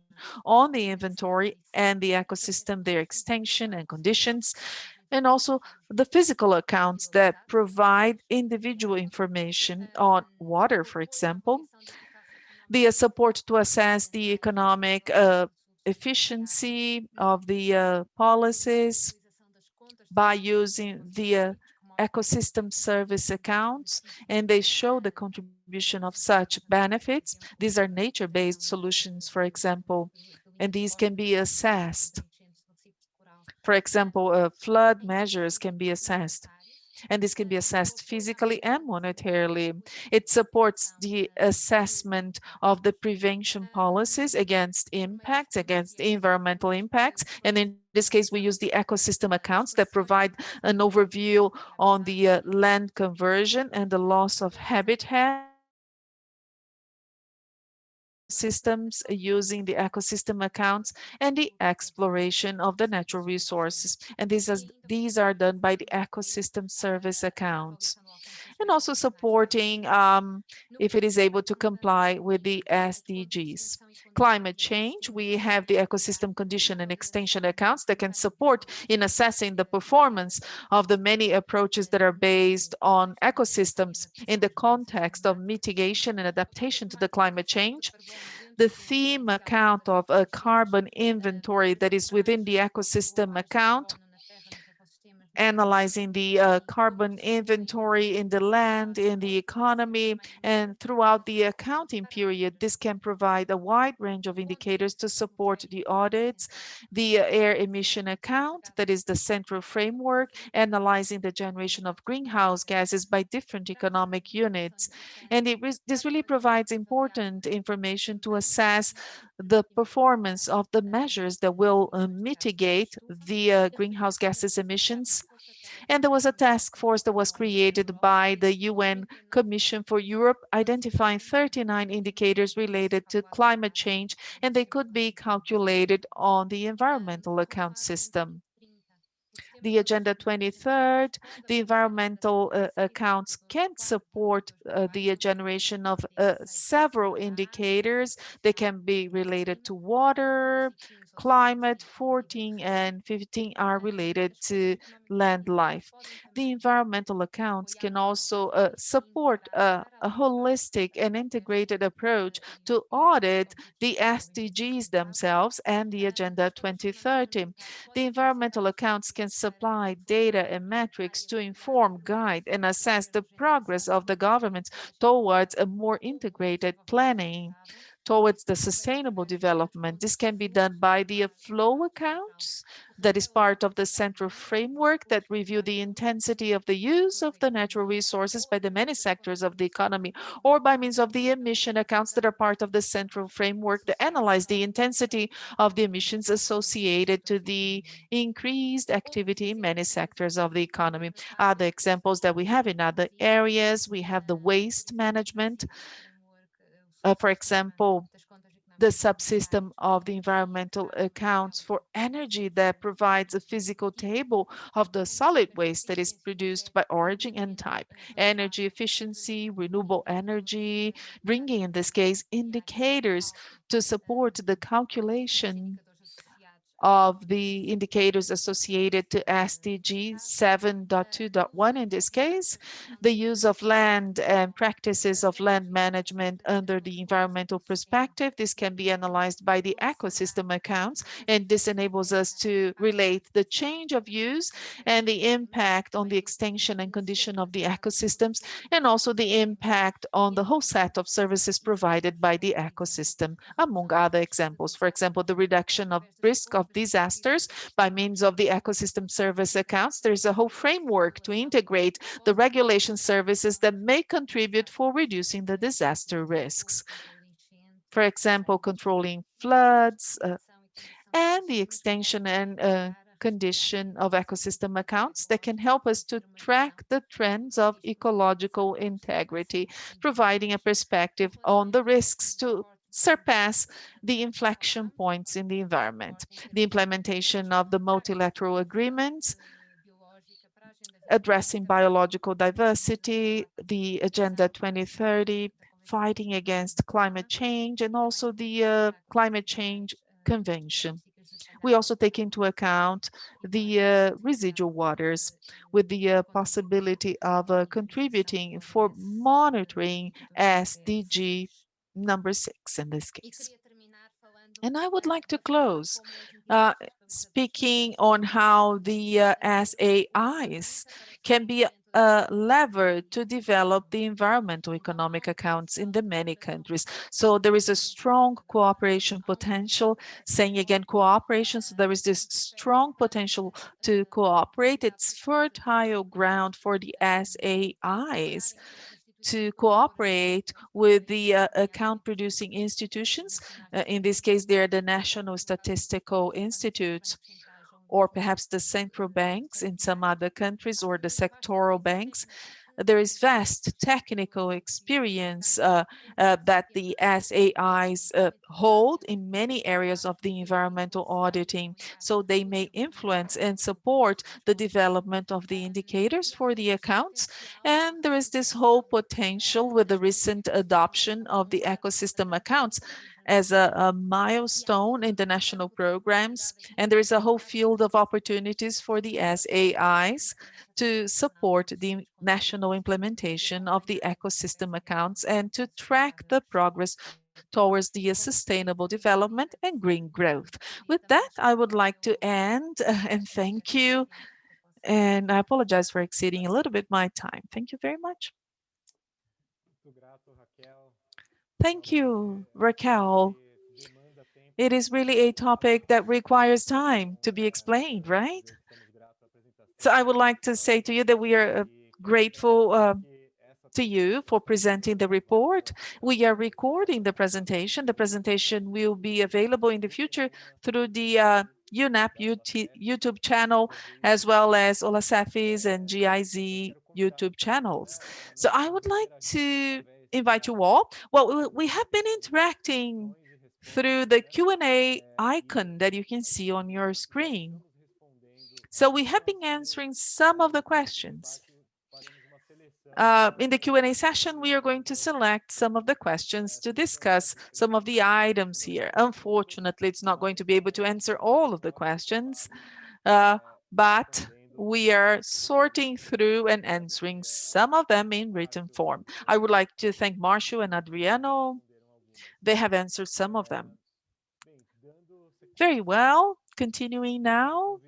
on the inventory and the ecosystem, their extension and conditions, and also the physical accounts that provide individual information on water, for example. The support to assess the economic efficiency of the policies by using the ecosystem service accounts, and they show the contribution of such benefits. These are nature-based solutions, for example, and these can be assessed. For example, flood measures can be assessed, and this can be assessed physically and monetarily. It supports the assessment of the prevention policies against impacts, against environmental impacts. And in this case, we use the ecosystem accounts that provide an overview on the land conversion and the loss of habitat systems using the ecosystem accounts and the exploration of the natural resources. And these are done by the ecosystem service accounts. And also supporting if it is able to comply with the SDGs. Climate change, we have the ecosystem condition and extension accounts that can support in assessing the performance of the many approaches that are based on ecosystems in the context of mitigation and adaptation to the climate change. The theme account of a carbon inventory that is within the ecosystem account, analyzing the carbon inventory in the land, in the economy, and throughout the accounting period. This can provide a wide range of indicators to support the audits. The air emission account, that is the central framework, analyzing the generation of greenhouse gases by different economic units. And this really provides important information to assess the performance of the measures that will mitigate the greenhouse gases emissions. And there was a task force that was created by the UN Commission for Europe, identifying 39 indicators related to climate change, and they could be calculated on the environmental account system. The Agenda 2030, the environmental accounts can support the generation of several indicators. They can be related to water, climate. 14 and 15 are related to land life. The environmental accounts can also support a holistic and integrated approach to audit the SDGs themselves and the Agenda 2030. The environmental accounts can supply data and metrics to inform, guide, and assess the progress of the governments towards a more integrated planning towards the sustainable development. This can be done by the flow accounts that is part of the central framework that review the intensity of the use of the natural resources by the many sectors of the economy, or by means of the emission accounts that are part of the central framework that analyze the intensity of the emissions associated to the increased activity in many sectors of the economy. Other examples that we have in other areas, we have the waste management. For example, the subsystem of the environmental accounts for energy that provides a physical table of the solid waste that is produced by origin and type, energy efficiency, renewable energy, bringing in this case indicators to support the calculation of the indicators associated to SDG 7.2.1 in this case, the use of land and practices of land management under the environmental perspective. This can be analyzed by the ecosystem accounts, and this enables us to relate the change of use and the impact on the extension and condition of the ecosystems, and also the impact on the whole set of services provided by the ecosystem, among other examples. For example, the reduction of risk of disasters by means of the ecosystem service accounts. There's a whole framework to integrate the regulation services that may contribute for reducing the disaster risks. For example, controlling floods and the extension and condition of ecosystem accounts that can help us to track the trends of ecological integrity, providing a perspective on the risks to surpass the inflection points in the environment. The implementation of the multilateral agreements addressing biological diversity, the Agenda 2030, fighting against climate change, and also the Climate Change Convention. We also take into account the residual waters with the possibility of contributing for monitoring SDG number 6 in this case. And I would like to close speaking on how the SAIs can be a lever to develop the environmental economic accounts in the many countries. So there is a strong cooperation potential, saying again cooperation, so there is this strong potential to cooperate. It's fertile ground for the SAIs to cooperate with the account producing institutions. In this case, they're the national statistical institutes, or perhaps the central banks in some other countries, or the sectoral banks. There is vast technical experience that the SAIs hold in many areas of the environmental auditing, so they may influence and support the development of the indicators for the accounts. And there is this whole potential with the recent adoption of the ecosystem accounts as a milestone in the national programs. And there is a whole field of opportunities for the SAIs to support the national implementation of the ecosystem accounts and to track the progress towards the sustainable development and green growth. With that, I would like to end and thank you. And I apologize for exceeding a little bit my time. Thank you very much. Thank you, Raquel. It is really a topic that requires time to be explained, right? So I would like to say to you that we are grateful to you for presenting the report. We are recording the presentation. The presentation will be available in the future through the UNAP YouTube channel, as well as OLACEFS and GIZ YouTube channels. So I would like to invite you all. Well, we have been interacting through the Q&A icon that you can see on your screen. So we have been answering some of the questions. In the Q&A session, we are going to select some of the questions to discuss some of the items here. Unfortunately, it's not going to be able to answer all of the questions, but we are sorting through and answering some of them in written form. I would like to thank Marcio and Adriano. They have answered some of them. Very well, continuing now,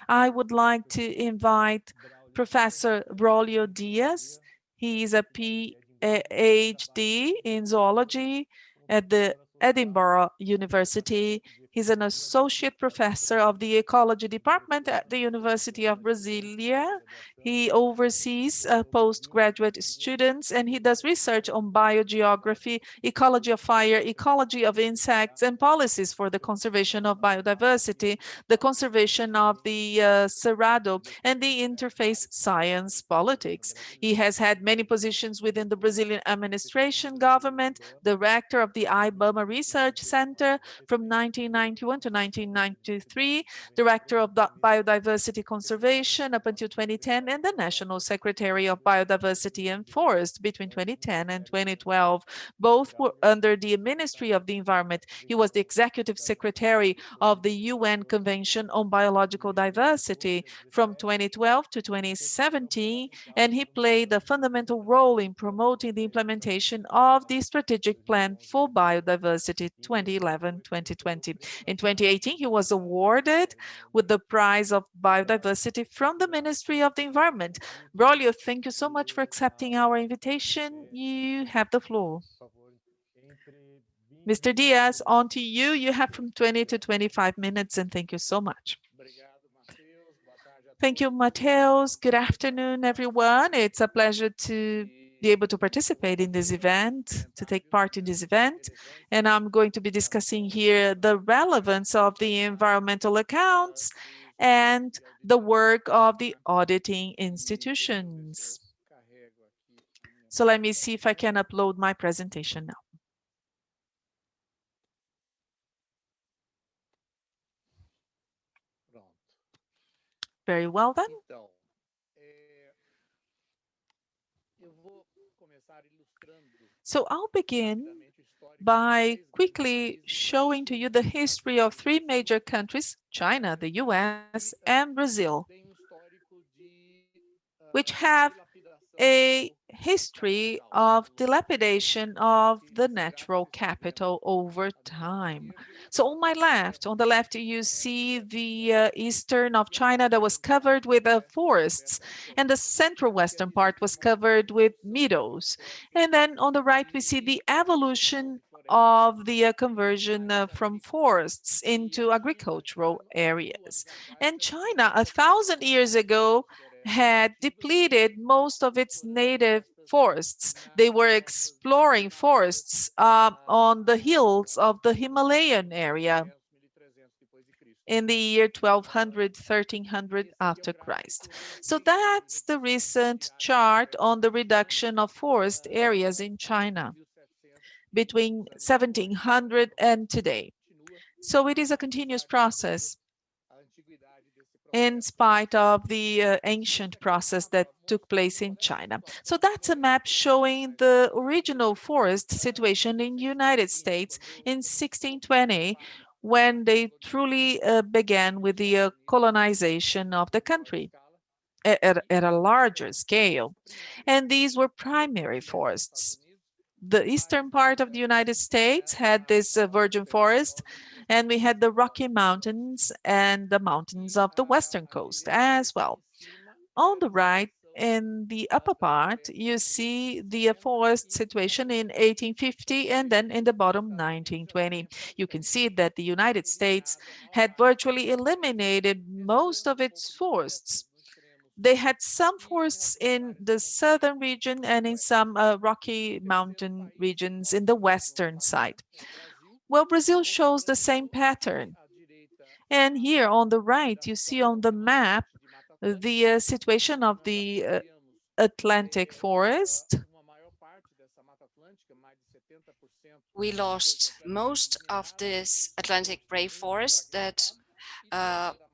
I would like to invite Professor Braulio Diaz. He is a PhD in zoology at the Edinburgh University. He's an associate professor of the ecology department at the University of Brasilia. He oversees postgraduate students, and he does research on biogeography, ecology of fire, ecology of insects, and policies for the conservation of biodiversity, the conservation of the Cerrado, and the interface science politics. He has had many positions within the Brazilian administration government, director of the IBAMA Research Center from 1991 to 1993, director of biodiversity conservation up until 2010, and the National Secretary of Biodiversity and Forest between 2010 and 2012. Both were under the Ministry of the Environment. He was the executive secretary of the UN Convention on Biological Diversity from 2012 to 2017, and he played a fundamental role in promoting the implementation of the Strategic Plan for Biodiversity 2011-2020. In 2018, he was awarded with the Prize of Biodiversity from the Ministry of the Environment. Braulio, thank you so much for accepting our invitation. You have the floor. Mr. Diaz, on to you. You have from 20 to 25 minutes, and thank you so much. Thank you, Mateus. Good afternoon, everyone. It's a pleasure to be able to participate in this event, to take part in this event. And I'm going to be discussing here the relevance of the environmental accounts and the work of the auditing institutions. So let me see if I can upload my presentation now. Very well then. So I'll begin by quickly showing to you the history of three major countries, China, the US, and Brazil, which have a history of dilapidation of the natural capital over time. So on my left, on the left, you see the eastern of China that was covered with forests, and the central western part was covered with meadows. And then on the right, we see the evolution of the conversion from forests into agricultural areas. And China, 1,000 years ago, had depleted most of its native forests. They were exploring forests on the hills of the Himalayan area in the year 1200, 1300 after Christ. So that's the recent chart on the reduction of forest areas in China between 1700 and today. So it is a continuous process in spite of the ancient process that took place in China. So that's a map showing the original forest situation in the United States in 1620, when they truly began with the colonization of the country at a larger scale. And these were primary forests. The eastern part of the United States had this virgin forest, and we had the Rocky Mountains and the mountains of the western coast as well. On the right, in the upper part, you see the forest situation in 1850 and then in the bottom 1920. You can see that the United States had virtually eliminated most of its forests. They had some forests in the southern region and in some Rocky Mountain regions in the western side. Well, Brazil shows the same pattern. And here on the right, you see on the map the situation of the Atlantic forest. We lost most of this Atlantic rainforest that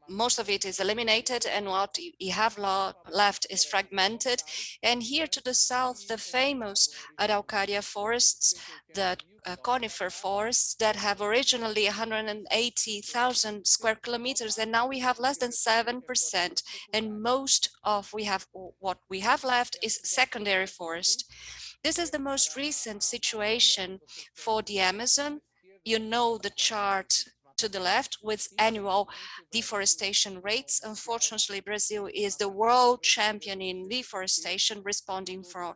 most of it is eliminated, and what you have left is fragmented. And here to the south, the famous Araucaria forests, the conifer forests that have originally 180,000 square kilometers, and now we have less than 7%. And most of what we have left is secondary forest. This is the most recent situation for the Amazon. You know the chart to the left with annual deforestation rates. Unfortunately, Brazil is the world champion in deforestation, responding for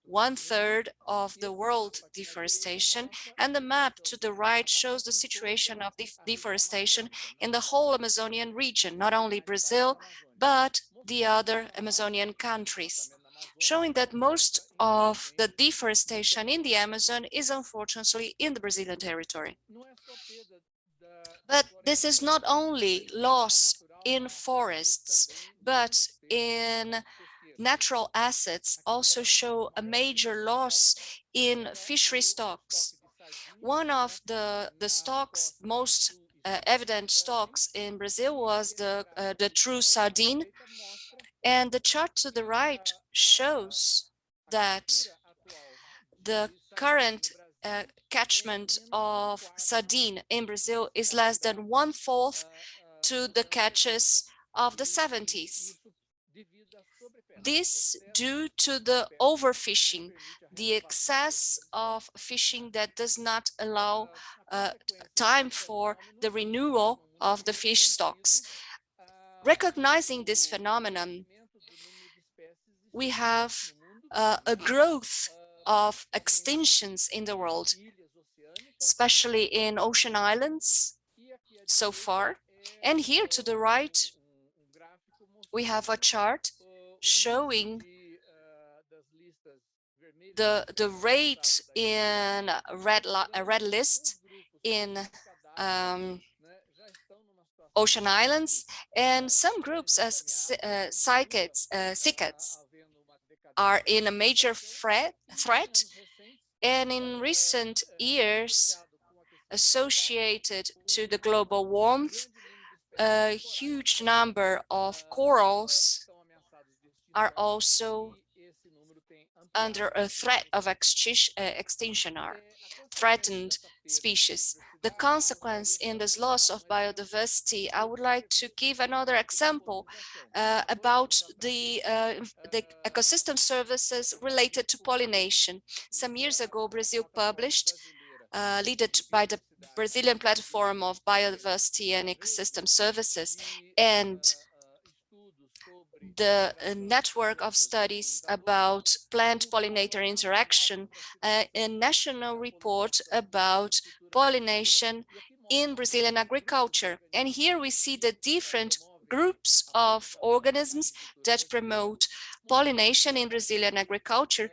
1/3 of the world deforestation, and the map to the right shows the situation of deforestation in the whole Amazonian region, not only Brazil, but the other Amazonian countries, showing that most of the deforestation in the Amazon is unfortunately in the Brazilian territory. But this is not only loss in forests, but in natural assets also show a major loss in fishery stocks. One of the stocks, most evident stocks in Brazil was the true sardine. And the chart to the right shows that the current catchment of sardine in Brazil is less than 1/4 to the catches of the 70s. This due to the overfishing, the excess of fishing that does not allow time for the renewal of the fish stocks. Recognizing this phenomenon, we have a growth of extinctions in the world, especially in ocean islands so far. And here to the right, we have a chart showing the rate in a red list in ocean islands, and some groups as cicads are in a major threat, and in recent years, associated to the global warmth, a huge number of corals are also under a threat of extinction, are threatened species. The consequence in this loss of biodiversity, I would like to give another example about the ecosystem services related to pollination. Some years ago, Brazil published, led by the Brazilian Platform of Biodiversity and Ecosystem Services, and the network of studies about plant-pollinator interaction, a national report about pollination in Brazilian agriculture. And here we see the different groups of organisms that promote pollination in Brazilian agriculture,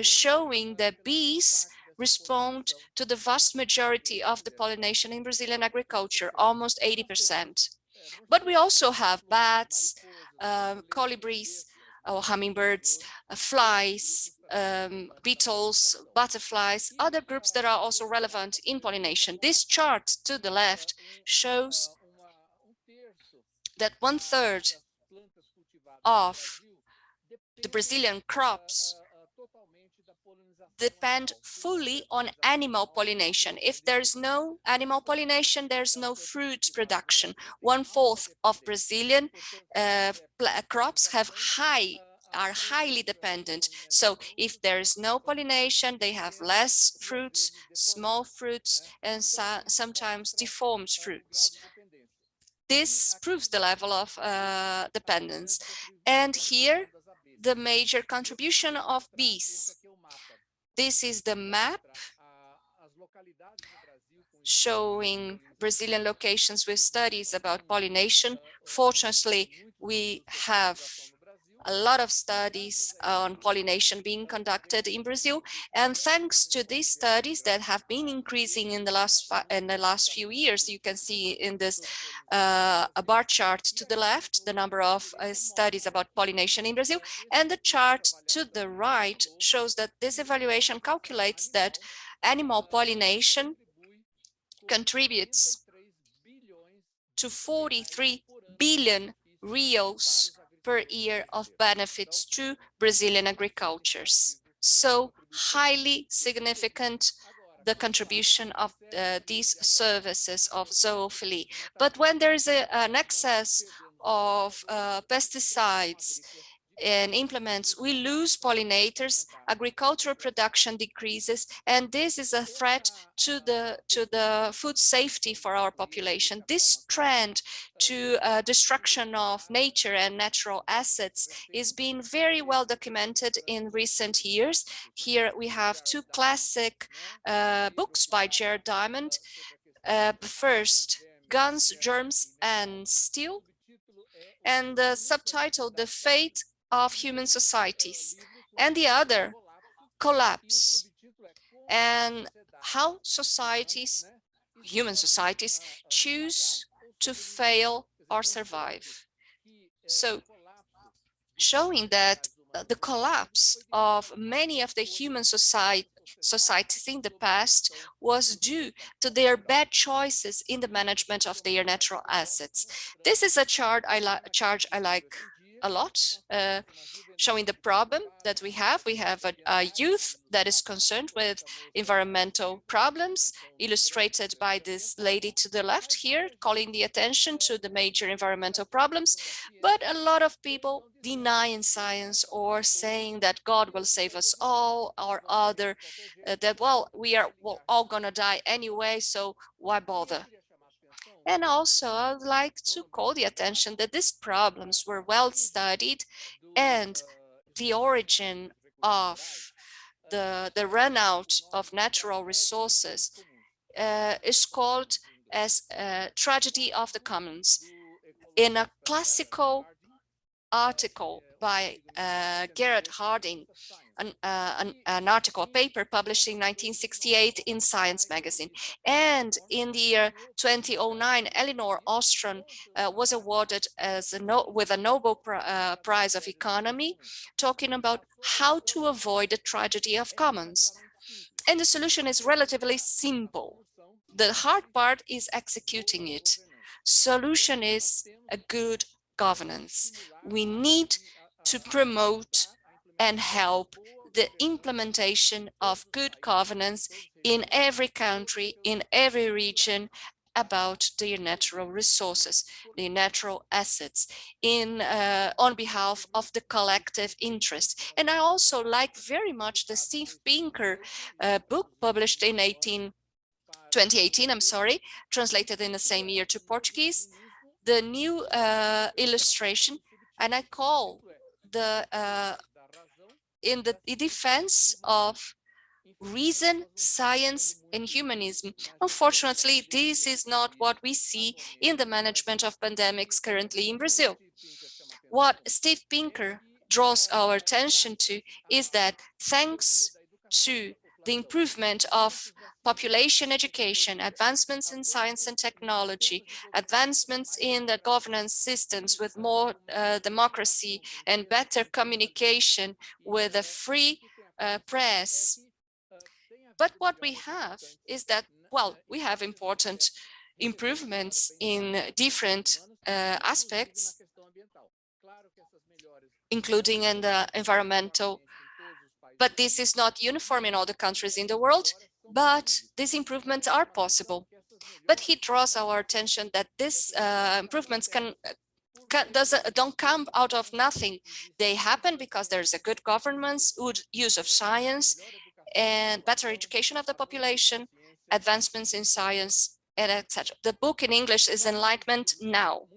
showing that bees respond to the vast majority of the pollination in Brazilian agriculture, almost 80%. But we also have bats, colibris or hummingbirds, flies, beetles, butterflies, other groups that are also relevant in pollination. This chart to the left shows that 1/3 of the Brazilian crops depend fully on animal pollination. If there's no animal pollination, there's no fruit production. 1/4 of Brazilian crops are highly dependent. So if there's no pollination, they have less fruits, small fruits, and sometimes deformed fruits. This proves the level of dependence. And here, the major contribution of bees. This is the map showing Brazilian locations with studies about pollination. Fortunately, we have a lot of studies on pollination being conducted in Brazil, and thanks to these studies that have been increasing in the last few years, you can see in this a bar chart to the left the number of studies about pollination in Brazil, and the chart to the right shows that this evaluation calculates that animal pollination contributes to 43 billion reals per year of benefits to Brazilian agricultures. So highly significant the contribution of these services of zoophilia. But when there is an excess of pesticides and implements, we lose pollinators, agricultural production decreases, and this is a threat to the food safety for our population. This trend to destruction of nature and natural assets is being very well documented in recent years. Here we have two classic books by Jared Diamond. First, Guns, Germs, and Steel, and the subtitle, The Fate of Human Societies, and the other, Collapse, and how societies, human societies, choose to fail or survive. So, showing that the collapse of many of the human societies in the past was due to their bad choices in the management of their natural assets. This is a chart I like a lot, showing the problem that we have. We have a youth that is concerned with environmental problems, illustrated by this lady to the left here, calling the attention to the major environmental problems. But a lot of people denying science or saying that God will save us all, or other, that, well, we're all gonna die anyway, so why bother? And also, I would like to call the attention that these problems were well studied, and the origin of the run out of natural resources is called as tragedy of the commons. In a classical article by Garrett Harding, an article, a paper published in 1968 in Science magazine. And in the year 2009, Elinor Ostrom was awarded as with a Nobel Prize of Economy, talking about how to avoid the tragedy of commons. And the solution is relatively simple. The hard part is executing it. Solution is a good governance. We need to promote and help the implementation of good governance in every country, in every region, about their natural resources, their natural assets, on behalf of the collective interest. And I also like very much the Steve Pinker book published in 2018, translated in the same year to Portuguese, the new illustration, and I call in the defense of reason, science, and humanism. Unfortunately, this is not what we see in the management of pandemics currently in Brazil. What Steve Pinker draws our attention to is that thanks to the improvement of population education, advancements in science and technology, advancements in the governance systems with more democracy and better communication with a free press. But what we have is that, well, we have important improvements in different aspects, including in the environmental, but this is not uniform in all the countries in the world, but these improvements are possible. But he draws our attention that these improvements don't come out of nothing. They happen because there's a good governance, good use of science, and better education of the population, advancements in science, and etc. The book in English is Enlightenment Now.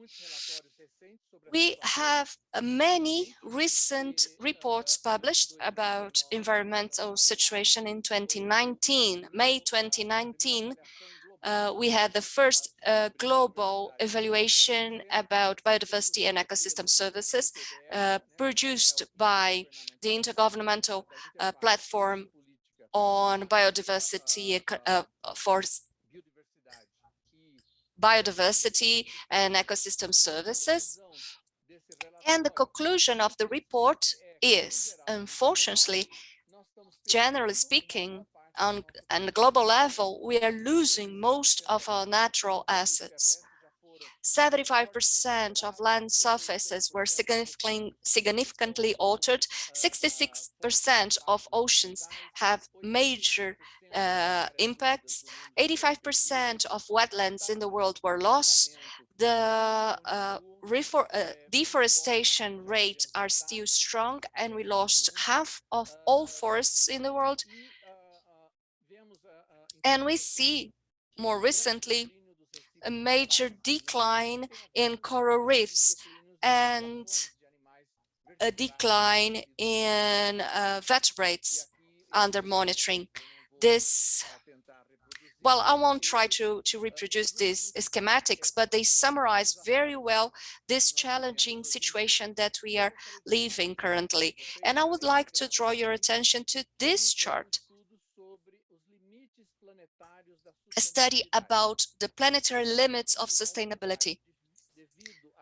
We have many recent reports published about environmental situation in 2019. May 2019, we had the first global evaluation about biodiversity and ecosystem services produced by the Intergovernmental Platform on Biodiversity for Biodiversity and Ecosystem Services. And the conclusion of the report is, unfortunately, generally speaking, on the global level, we are losing most of our natural assets. 75% of land surfaces were significantly altered. 66% of oceans have major impacts. 85% of wetlands in the world were lost. the deforestation rates are still strong, and we lost half of all forests in the world. And we see more recently a major decline in coral reefs and a decline in vertebrates under monitoring. This, well, I won't try to reproduce these schematics, but they summarize very well this challenging situation that we are living currently. And I would like to draw your attention to this chart, a study about the planetary limits of sustainability,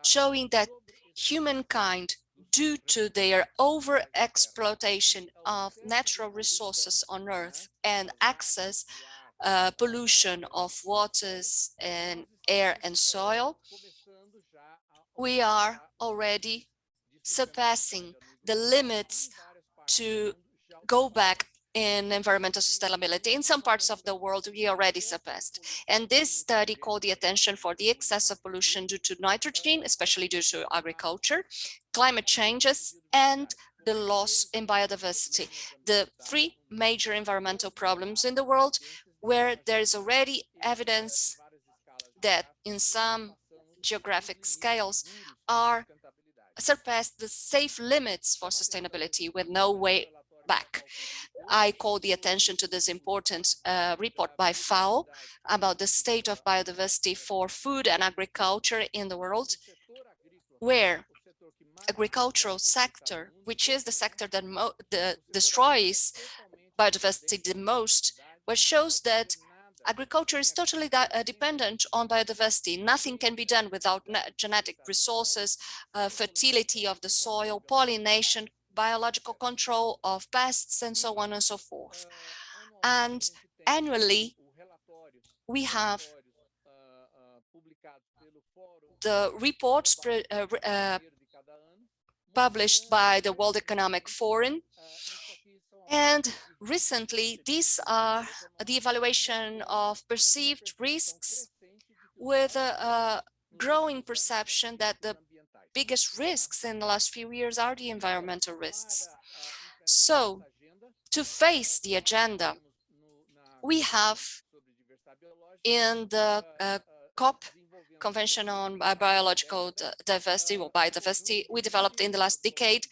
showing that humankind, due to their over-exploitation of natural resources on Earth and excess pollution of waters and air and soil, we are already surpassing the limits to go back in environmental sustainability. In some parts of the world, we already surpassed. And this study called the attention for the excess of pollution due to nitrogen, especially due to agriculture, climate changes, and the loss in biodiversity, the three major environmental problems in the world, where there is already evidence that in some geographic scales are surpassed the safe limits for sustainability with no way back. I call the attention to this important report by FAO about the state of biodiversity for food and agriculture in the world, where agricultural sector, which is the sector that destroys biodiversity the most, but shows that agriculture is totally dependent on biodiversity. Nothing can be done without genetic resources, fertility of the soil, pollination, biological control of pests, and so on and so forth. And annually, we have the reports published by the World Economic Forum. And recently, these are the evaluation of perceived risks with a growing perception that the biggest risks in the last few years are the environmental risks. So, to face the agenda, we have in the COP Convention on Biological Diversity or Biodiversity, we developed in the last decade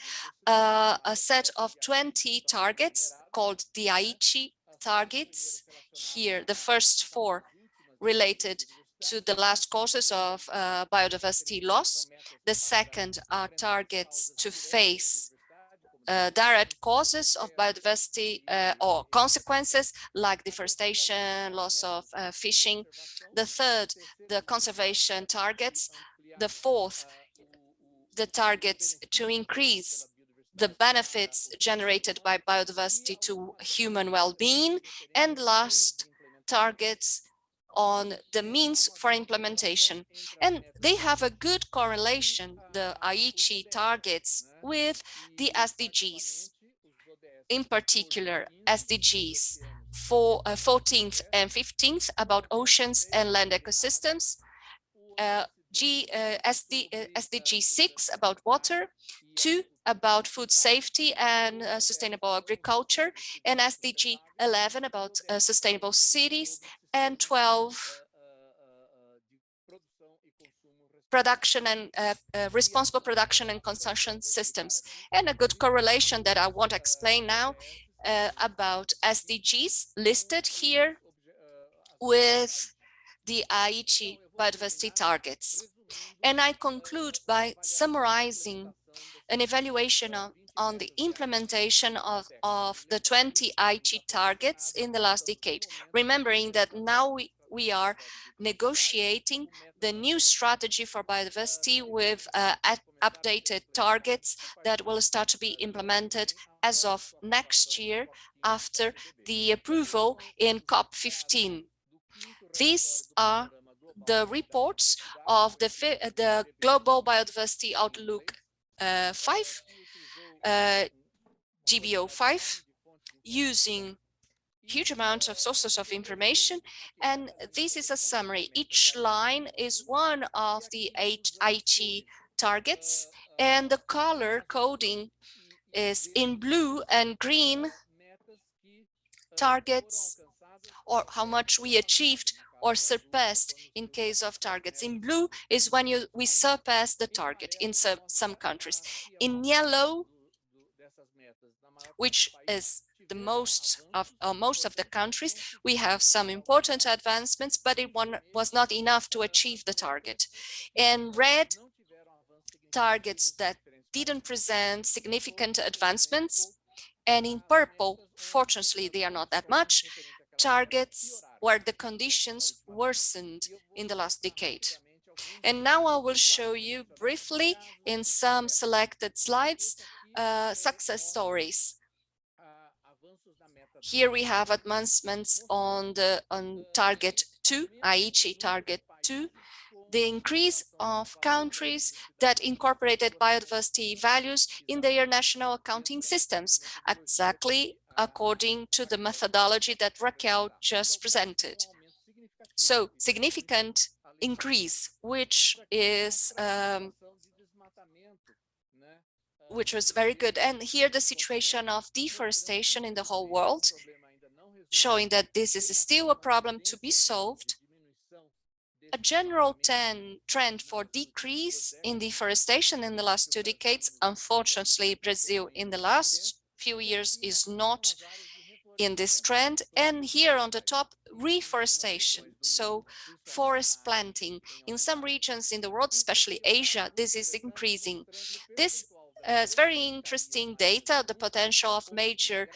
a set of 20 targets called the Aichi targets. Here, the first 4 related to the last causes of biodiversity loss. The second are targets to face direct causes of biodiversity or consequences like deforestation, loss of fishing. The third, the conservation targets. The fourth, the targets to increase the benefits generated by biodiversity to human well-being. And last, targets on the means for implementation. And they have a good correlation, the Aichi targets, with the SDGs. In particular, SDGs for 14th and 15th about oceans and land ecosystems, SDG 6 about water, 2 about food safety and sustainable agriculture, and SDG 11 about sustainable cities, and 12 production and responsible production and consumption systems. And a good correlation that I want to explain now about SDGs listed here with the Aichi biodiversity targets. And I conclude by summarizing an evaluation on the implementation of the 20 Aichi targets in the last decade, remembering that now we are negotiating the new strategy for biodiversity with updated targets that will start to be implemented as of next year after the approval in COP15. These are the reports of the Global Biodiversity Outlook 5, GBO 5, using huge amount of sources of information, and this is a summary. Each line is one of the IT targets, and the color coding is in blue and green targets, or how much we achieved or surpassed in case of targets. In blue is when we surpass the target in some countries. In yellow, which is the most of the countries, we have some important advancements, but it was not enough to achieve the target. And red, targets that didn't present significant advancements. And in purple, fortunately, they are not that much, targets where the conditions worsened in the last decade. And now I will show you briefly in some selected slides success stories. Here we have advancements on target 2, Aichi target 2, the increase of countries that incorporated biodiversity values in their national accounting systems, exactly according to the methodology that Raquel just presented. So significant increase, which was very good. And here the situation of deforestation in the whole world, showing that this is still a problem to be solved. A general trend for decrease in deforestation in the last 2 decades. Unfortunately, Brazil in the last few years is not in this trend. And here on the top, reforestation. So forest planting in some regions in the world, especially Asia, this is increasing. This is very interesting data, the potential of major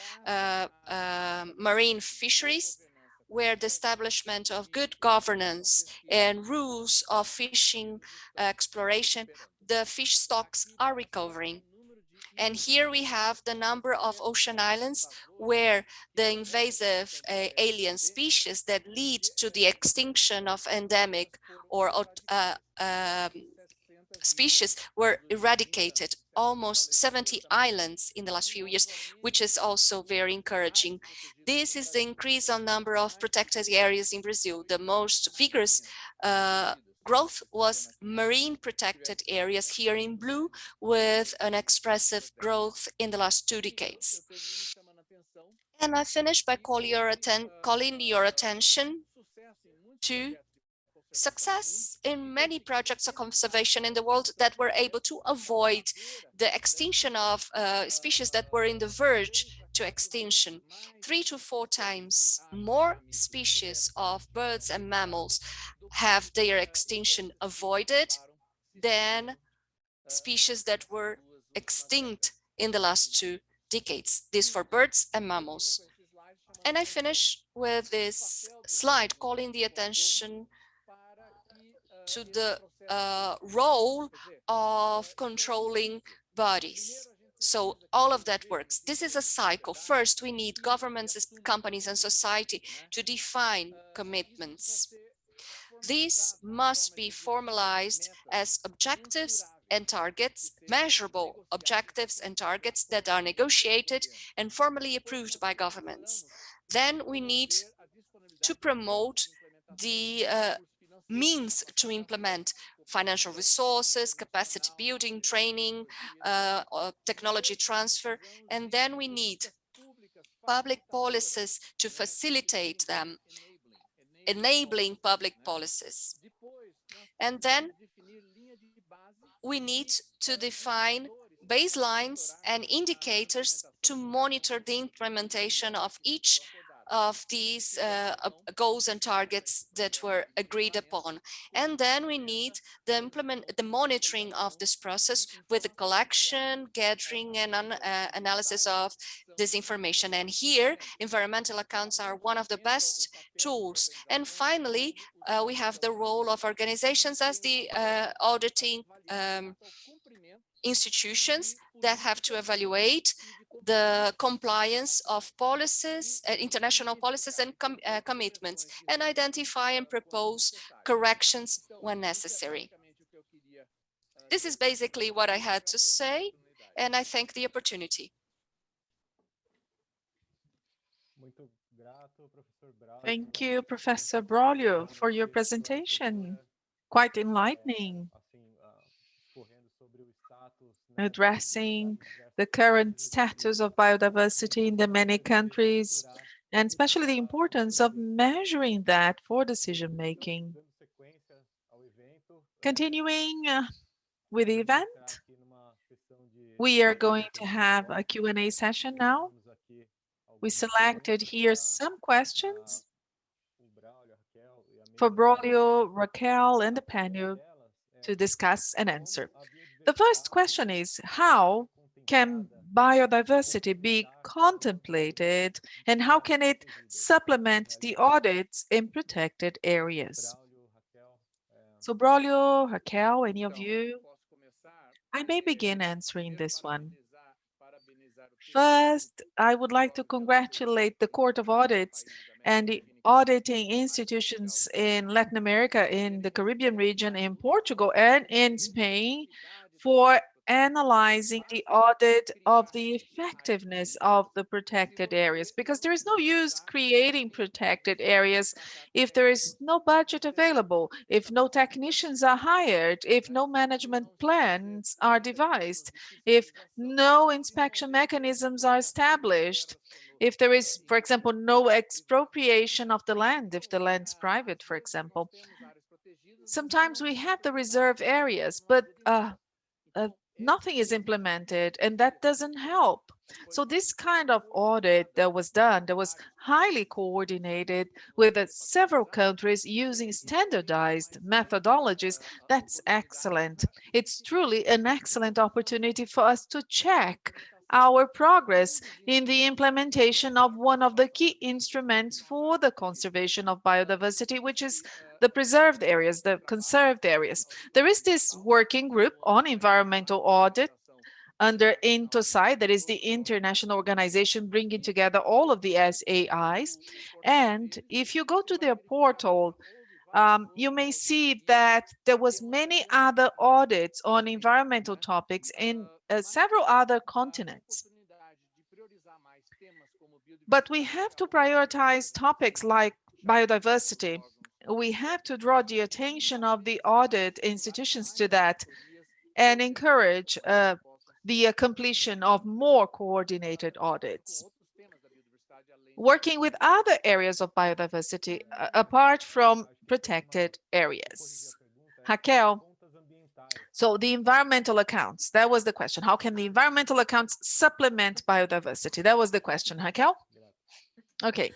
marine fisheries, where the establishment of good governance and rules of fishing exploration, the fish stocks are recovering. And here we have the number of ocean islands where the invasive alien species that lead to the extinction of endemic or species were eradicated, almost 70 islands in the last few years, which is also very encouraging. This is the increase on number of protected areas in Brazil. The most vigorous growth was marine protected areas here in blue, with an expressive growth in the last 2 decades. And I finish by calling your attention to success in many projects of conservation in the world that were able to avoid the extinction of species that were in the verge to extinction. 3 to 4 times more species of birds and mammals have their extinction avoided than species that were extinct in the last 2 decades. This for birds and mammals. And I finish with this slide calling the attention to the role of controlling bodies. So all of that works. This is a cycle. First, we need governments, companies, and society to define commitments. These must be formalized as objectives and targets, measurable objectives and targets that are negotiated and formally approved by governments. Then we need to promote the means to implement financial resources, capacity building, training, technology transfer, and then we need public policies to facilitate them, enabling public policies. And then we need to define baselines and indicators to monitor the implementation of each of these goals and targets that were agreed upon. And then we need the monitoring of this process with the collection, gathering, and analysis of this information. And here, environmental accounts are one of the best tools. And finally, we have the role of organizations as the auditing institutions that have to evaluate the compliance of policies, international policies and commitments, and identify and propose corrections when necessary. This is basically what I had to say, and I thank the opportunity. Thank you, Professor Braulio, for your presentation. Quite enlightening, addressing the current status of biodiversity in the many countries, and especially the importance of measuring that for decision making. Continuing with the event, we are going to have a Q&A session now. We selected here some questions for Braulio, Raquel, and the panel to discuss and answer. The first question is, how can biodiversity be contemplated and how can it supplement the audits in protected areas? So Braulio, Raquel, any of you? I may begin answering this one. First, I would like to congratulate the Court of Audits and the auditing institutions in Latin America, in the Caribbean region, in Portugal, and in Spain for analyzing the audit of the effectiveness of the protected areas, because there is no use creating protected areas if there is no budget available, if no technicians are hired, if no management plans are devised, if no inspection mechanisms are established, if there is, for example, no expropriation of the land, if the land is private, for example. Sometimes we have the reserve areas, but nothing is implemented, and that doesn't help. So this kind of audit that was done, that was highly coordinated with several countries using standardized methodologies, that's excellent. It's truly an excellent opportunity for us to check our progress in the implementation of one of the key instruments for the conservation of biodiversity, which is the preserved areas, the conserved areas. There is this working group on environmental audit under INTOSAI, that is the international organization bringing together all of the SAIs. And if you go to their portal, you may see that there was many other audits on environmental topics in several other continents. But we have to prioritize topics like biodiversity. We have to draw the attention of the audit institutions to that and encourage the completion of more coordinated audits. Working with other areas of biodiversity apart from protected areas. Raquel, so the environmental accounts, that was the question. How can the environmental accounts supplement biodiversity? That was the question, Raquel? Okay.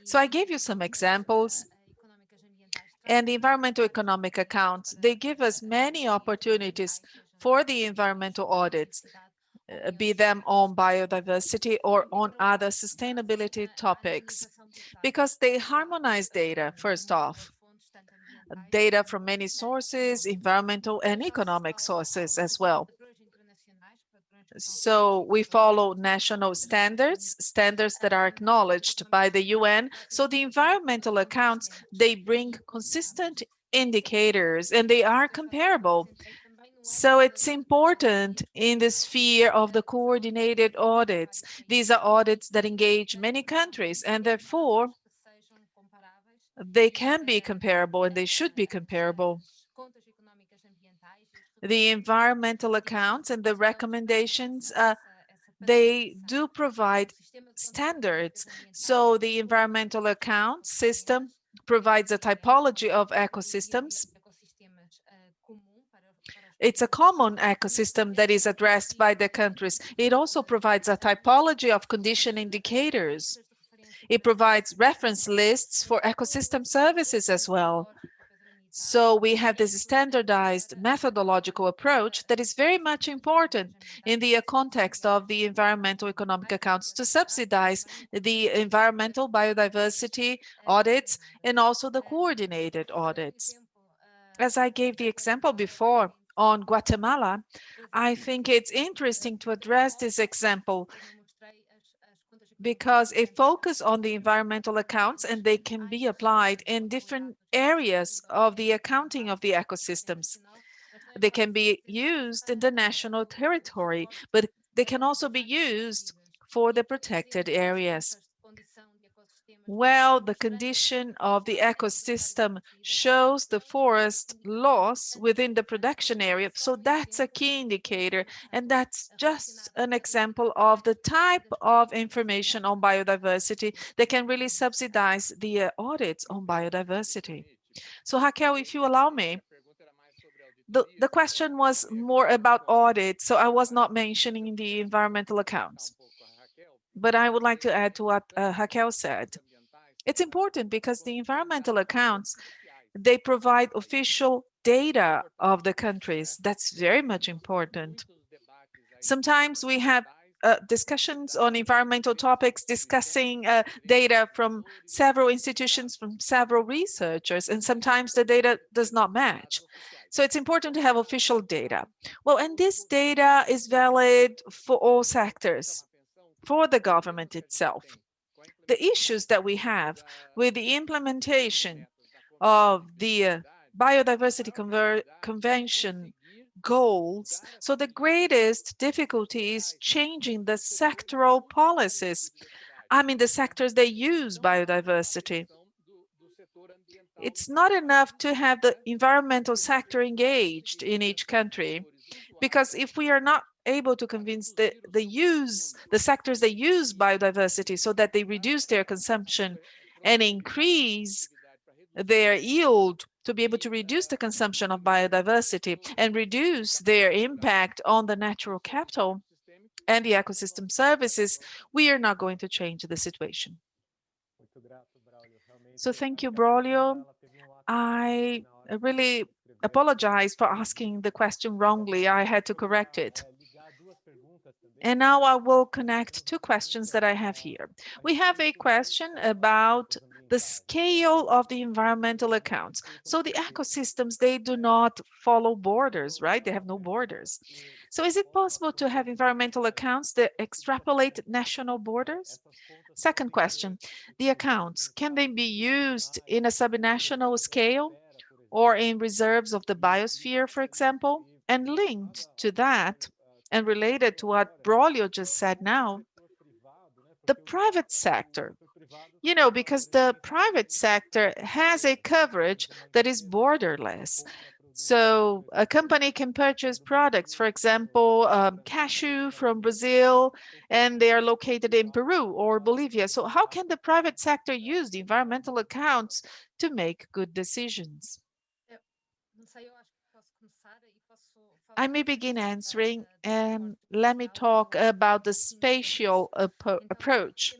So I gave you some examples, and the environmental economic accounts, they give us many opportunities for the environmental audits, be them on biodiversity or on other sustainability topics, because they harmonize data, first off, data from many sources, environmental and economic sources as well. So we follow national standards, standards that are acknowledged by the UN. So the environmental accounts, they bring consistent indicators and they are comparable. So it's important in the sphere of the coordinated audits. These are audits that engage many countries and therefore they can be comparable and they should be comparable. The environmental accounts and the recommendations, they do provide standards. So the environmental account system provides a typology of ecosystems. It's a common ecosystem that is addressed by the countries. It also provides a typology of condition indicators. It provides reference lists for ecosystem services as well. So we have this standardized methodological approach that is very much important in the context of the environmental economic accounts to subsidize the environmental biodiversity audits and also the coordinated audits. As I gave the example before on Guatemala, I think it's interesting to address this example because it focuses on the environmental accounts and they can be applied in different areas of the accounting of the ecosystems. They can be used in the national territory, but they can also be used for the protected areas. Well, the condition of the ecosystem shows the forest loss within the production area. So that's a key indicator. And that's just an example of the type of information on biodiversity that can really subsidize the audits on biodiversity. So Raquel, if you allow me, the question was more about audit, so I was not mentioning the environmental accounts. But I would like to add to what Raquel said. It's important because the environmental accounts, they provide official data of the countries. That's very much important. Sometimes we have discussions on environmental topics discussing data from several institutions, from several researchers, and sometimes the data does not match. So it's important to have official data. Well, and this data is valid for all sectors, for the government itself. The issues that we have with the implementation of the Biodiversity Convention goals. So the greatest difficulty is changing the sectoral policies. I mean, the sectors that use biodiversity. It's not enough to have the environmental sector engaged in each country, because if we are not able to convince the sectors that use biodiversity so that they reduce their consumption and increase their yield to be able to reduce the consumption of biodiversity and reduce their impact on the natural capital and the ecosystem services, we are not going to change the situation. So thank you, Braulio. I really apologize for asking the question wrongly. I had to correct it. And now I will connect two questions that I have here. We have a question about the scale of the environmental accounts. So the ecosystems, they do not follow borders, right? They have no borders. So is it possible to have environmental accounts that extrapolate national borders? Second question, the accounts, can they be used in a subnational scale or in reserves of the biosphere, for example? And linked to that, and related to what Braulio just said now, the private sector, because the private sector has a coverage that is borderless. So a company can purchase products, for example, cashew from Brazil, and they are located in Peru or Bolivia. So how can the private sector use the environmental accounts to make good decisions? I may begin answering, and let me talk about the spatial approach.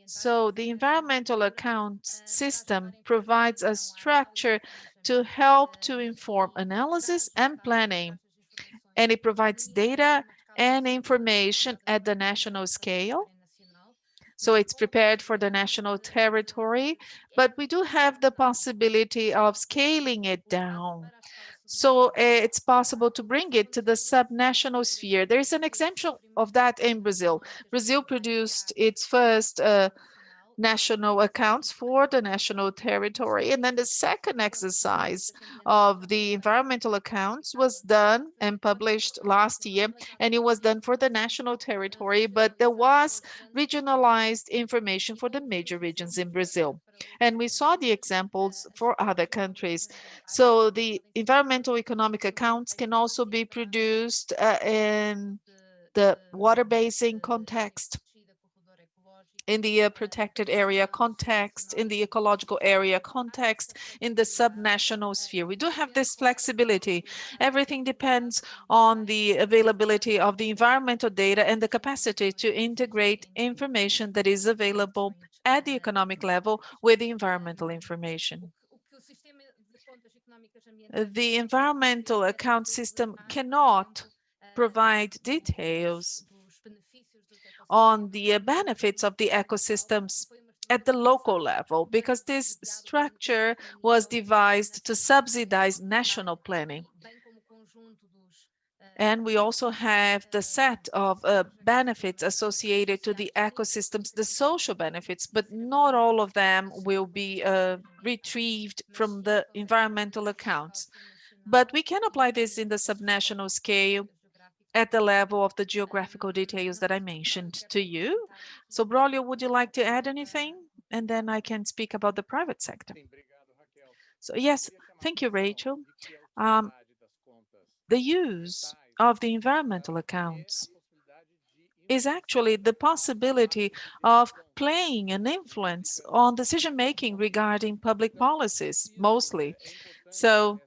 So the environmental accounts system provides a structure to help to inform analysis and planning, and it provides data and information at the national scale. So it's prepared for the national territory, but we do have the possibility of scaling it down. So it's possible to bring it to the subnational sphere. There's an example of that in Brazil. Brazil produced its first national accounts for the national territory. And then the second exercise of the environmental accounts was done and published last year, and it was done for the national territory, but there was regionalized information for the major regions in Brazil. And we saw the examples for other countries. So the environmental economic accounts can also be produced in the water basin context, in the protected area context, in the ecological area context, in the subnational sphere. We do have this flexibility. Everything depends on the availability of the environmental data and the capacity to integrate information that is available at the economic level with the environmental information. The environmental account system cannot provide details on the benefits of the ecosystems at the local level, because this structure was devised to subsidize national planning. And we also have the set of benefits associated to the ecosystems, the social benefits, but not all of them will be retrieved from the environmental accounts. But we can apply this in the subnational scale, at the level of the geographical details that I mentioned to you. So Braulio, would you like to add anything? And then I can speak about the private sector. So yes, thank you, Rachel. Um, the use of the environmental accounts is actually the possibility of playing an influence on decision making regarding public policies, mostly. So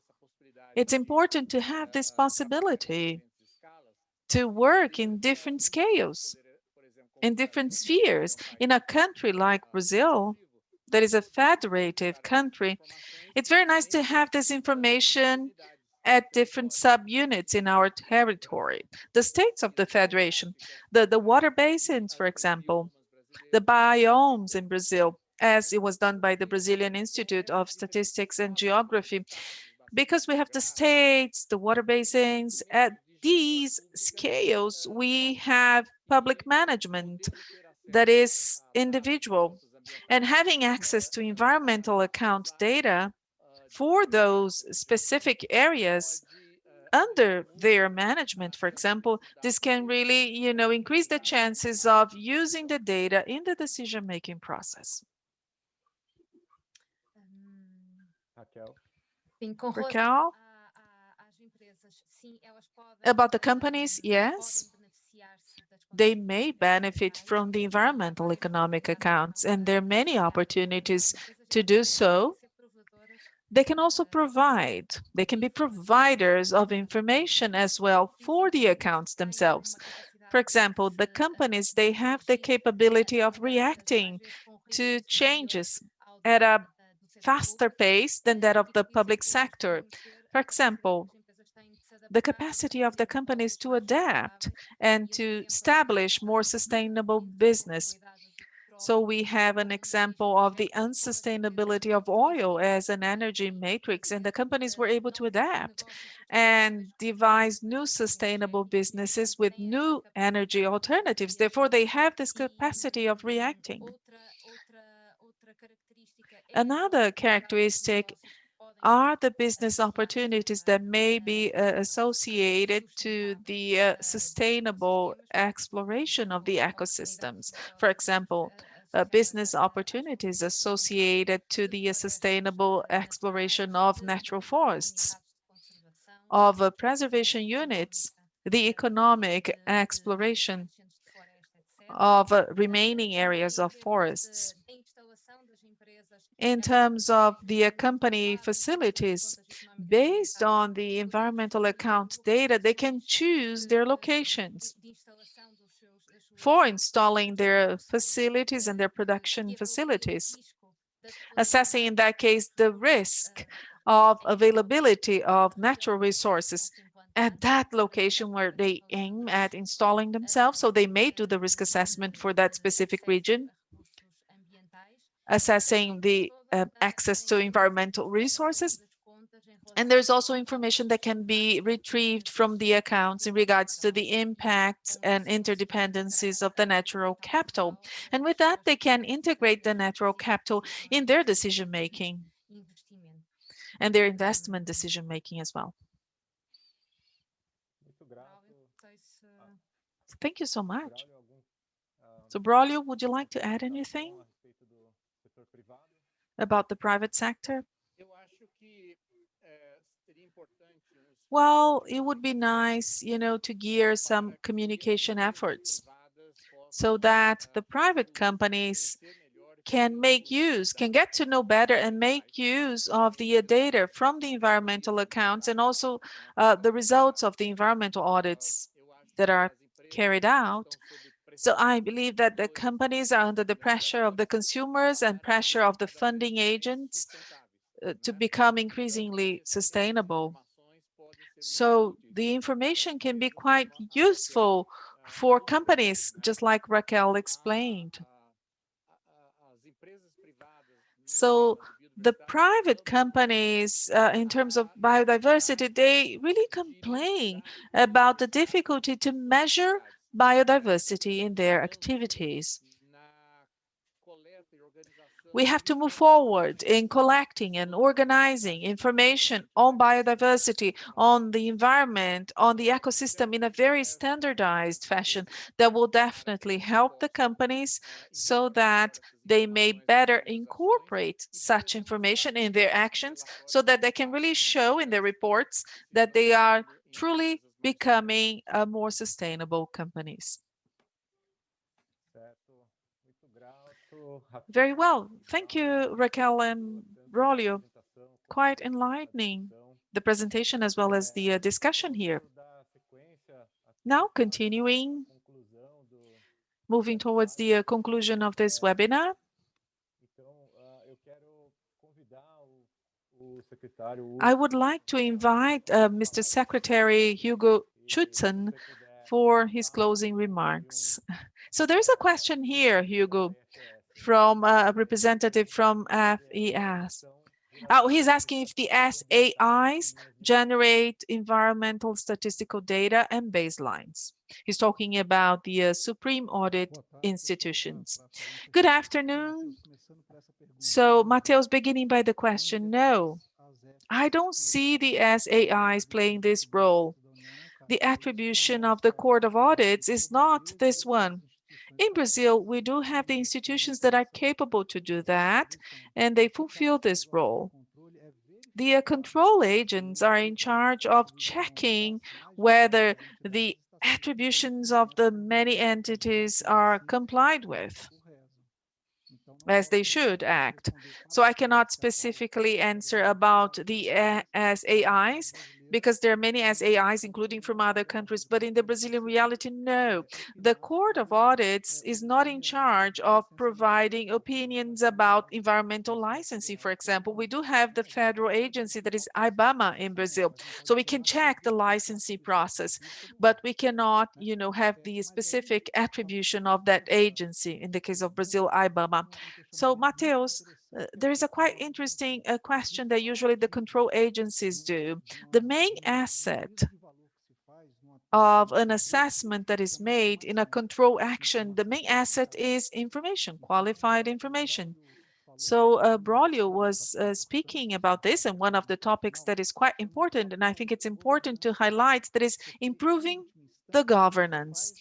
it's important to have this possibility to work in different scales, in different spheres. In a country like Brazil, that is a federative country, it's very nice to have this information at different subunits in our territory. The states of the federation, the water basins, for example, the biomes in Brazil, as it was done by the Brazilian Institute of Statistics and Geography, because we have the states, the water basins, at these scales, we have public management that is individual. And having access to environmental account data for those specific areas under their management, for example, this can really, increase the chances of using the data in the decision-making process. Raquel? About the companies, yes, they may benefit from the environmental economic accounts, and there are many opportunities to do so. They can also they can be providers of information as well for the accounts themselves. For example, the companies, they have the capability of reacting to changes at a faster pace than that of the public sector. For example, the capacity of the companies to adapt and to establish more sustainable business. So we have an example of the unsustainability of oil as an energy matrix, and the companies were able to adapt and devise new sustainable businesses with new energy alternatives. Therefore, they have this capacity of reacting. Another characteristic are the business opportunities that may be associated to the sustainable exploration of the ecosystems. For example, business opportunities associated to the sustainable exploration of natural forests, of preservation units, the economic exploration of remaining areas of forests. In terms of the company facilities, based on the environmental account data, they can choose their locations for installing their facilities and their production facilities, assessing in that case the risk of availability of natural resources at that location where they aim at installing themselves. So they may do the risk assessment for that specific region, assessing the access to environmental resources. And there's also information that can be retrieved from the accounts in regards to the impacts and interdependencies of the natural capital. And with that, they can integrate the natural capital in their decision making and their investment decision making as well. Thank you so much. So Braulio, would you like to add anything about the private sector? Well, it would be nice, to gear some communication efforts so that the private companies can get to know better and make use of the data from the environmental accounts and also the results of the environmental audits that are carried out. So I believe that the companies are under the pressure of the consumers and pressure of the funding agents to become increasingly sustainable. So the information can be quite useful for companies, just like Raquel explained. So the private companies, in terms of biodiversity, they really complain about the difficulty to measure biodiversity in their activities. we have to move forward in collecting and organizing information on biodiversity, on the environment, on the ecosystem in a very standardized fashion that will definitely help the companies so that they may better incorporate such information in their actions so that they can really show in their reports that they are truly becoming more sustainable companies. Very well. Thank you, Raquel and Braulio. Quite enlightening, the presentation as well as the discussion here. Now, continuing, moving towards the conclusion of this webinar, I would like to invite Mr. Secretary Hugo Schutzen for his closing remarks. So there's a question here, Hugo, from a representative from FES. Oh, he's asking if the SAIs generate environmental statistical data and baselines. He's talking about the Supreme Audit institutions. Good afternoon. So Mateus, beginning by the question, no, I don't see the SAIs playing this role. The attribution of the Court of Audits is not this one. In Brazil, we do have the institutions that are capable to do that, and they fulfill this role. The control agents are in charge of checking whether the attributions of the many entities are complied with, as they should act. So I cannot specifically answer about the SAIs because there are many SAIs, including from other countries, but in the Brazilian reality, no. The Court of Audits is not in charge of providing opinions about environmental licensing, for example. We do have the federal agency that is IBAMA in Brazil, so we can check the licensing process, but we cannot, have the specific attribution of that agency in the case of Brazil, IBAMA. So, Mateus, there is a quite interesting question that usually the control agencies do. The main asset of an assessment that is made in a control action, the main asset is information, qualified information. So Braulio was speaking about this, and one of the topics that is quite important, and I think it's important to highlight, that is improving the governance.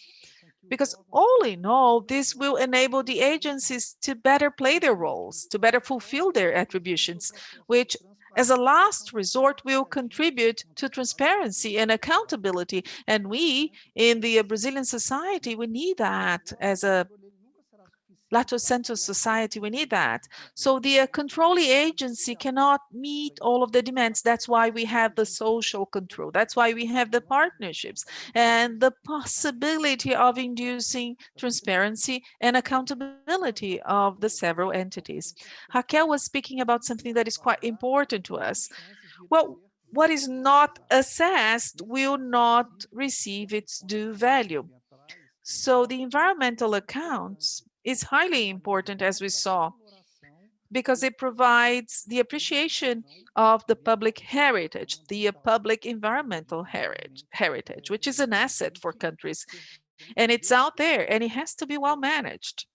Because all in all, this will enable the agencies to better play their roles, to better fulfill their attributions, which as a last resort will contribute to transparency and accountability. And we in the Brazilian society, we need that as a Lato Sensu society, we need that. So the controlling agency cannot meet all of the demands. That's why we have the social control. That's why we have the partnerships and the possibility of inducing transparency and accountability of the several entities. Raquel was speaking about something that is quite important to us. Well, what is not assessed will not receive its due value. So the environmental accounts is highly important, as we saw, because it provides the appreciation of the public heritage, the public environmental heritage, which is an asset for countries. And it's out there, and it has to be well managed.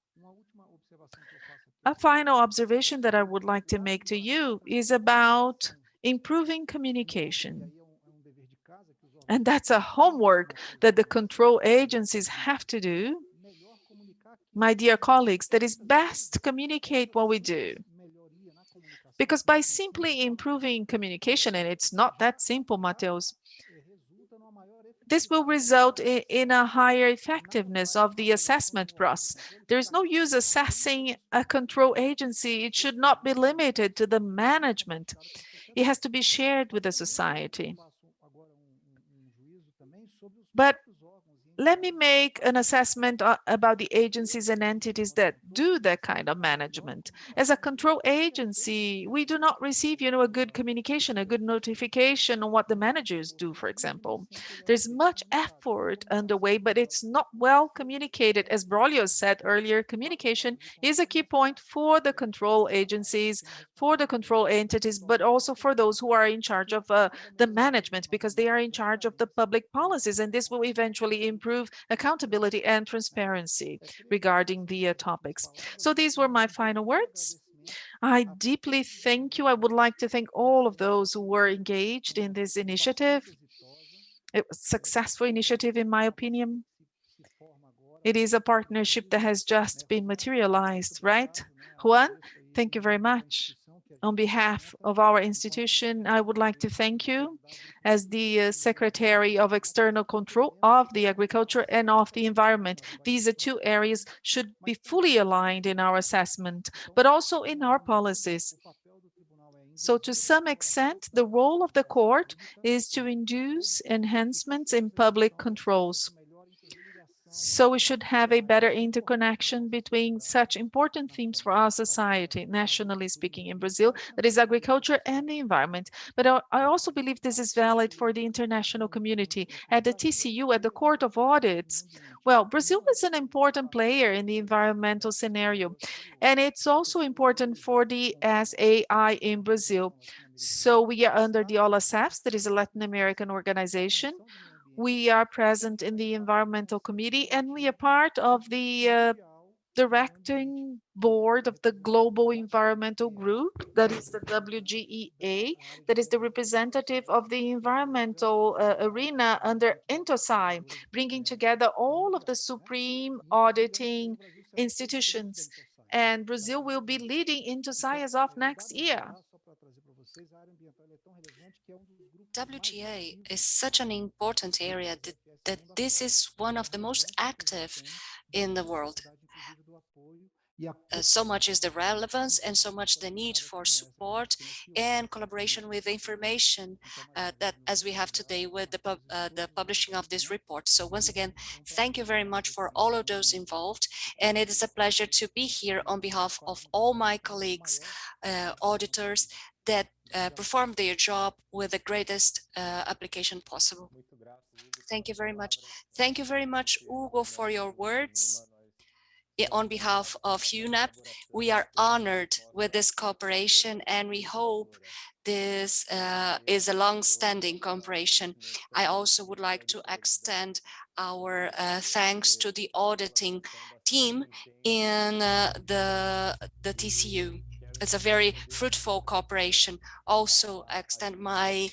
A final observation that I would like to make to you is about improving communication. And that's a homework that the control agencies have to do. My dear colleagues, that is best communicate what we do. Because by simply improving communication, and it's not that simple, Mateus, this will result in a higher effectiveness of the assessment process. There is no use assessing a control agency. It should not be limited to the management. It has to be shared with the society. But let me make an assessment about the agencies and entities that do that kind of management. As a control agency, we do not receive, a good communication, a good notification on what the managers do, for example. There's much effort underway, but it's not well communicated. As Braulio said earlier, communication is a key point for the control agencies, for the control entities, but also for those who are in charge of the management, because they are in charge of the public policies, and this will eventually improve accountability and transparency regarding the topics. So these were my final words. I deeply thank you. I would like to thank all of those who were engaged in this initiative. It was a successful initiative, in my opinion. It is a partnership that has just been materialized, right? Juan, thank you very much. On behalf of our institution, I would like to thank you as the Secretary of External Control of the Agriculture and of the Environment. These are two areas should be fully aligned in our assessment, but also in our policies. So to some extent, the role of the court is to induce enhancements in public controls. So we should have a better interconnection between such important themes for our society, nationally speaking in Brazil, that is agriculture and the environment. But I also believe this is valid for the international community. At the TCU, at the Court of Audits, well, Brazil is an important player in the environmental scenario, and it's also important for the SAI in Brazil. So we are under the OLACEFS, that is a Latin American organization. We are present in the environmental committee, and we are part of the directing board of the global environmental group, that is the WGEA, that is the representative of the environmental arena under Intosai, bringing together all of the supreme auditing institutions. And Brazil will be leading Intosai as of next year. WGA is such an important area that this is one of the most active in the world. So much is the relevance and so much the need for support and collaboration with information that as we have today with the publishing of this report. So once again, thank you very much for all of those involved. And it is a pleasure to be here on behalf of all my colleagues, auditors that perform their job with the greatest application possible. Thank you very much. Thank you very much, Hugo, for your words. On behalf of UNEP, we are honored with this cooperation and we hope this is a long-standing cooperation. I also would like to extend our thanks to the auditing team in the TCU. It's a very fruitful cooperation. Also extend my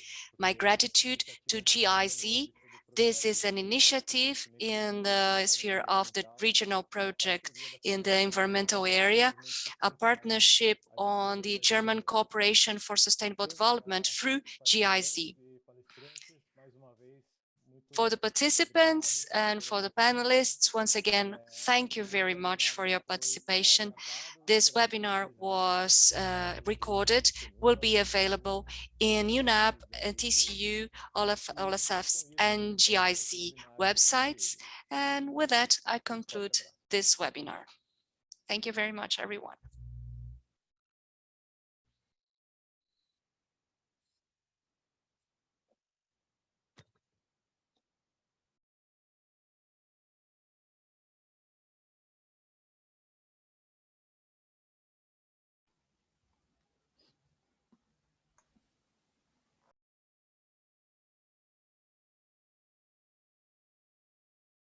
gratitude to GIZ. This is an initiative in the sphere of the regional project in the environmental area, a partnership on the German Cooperation for Sustainable Development through GIZ. For the participants and for the panelists, once again, thank you very much for your participation. This webinar was recorded, will be available in UNAP, TCU, OLACEFS, and GIZ websites. And with that, I conclude this webinar. Thank you very much, everyone.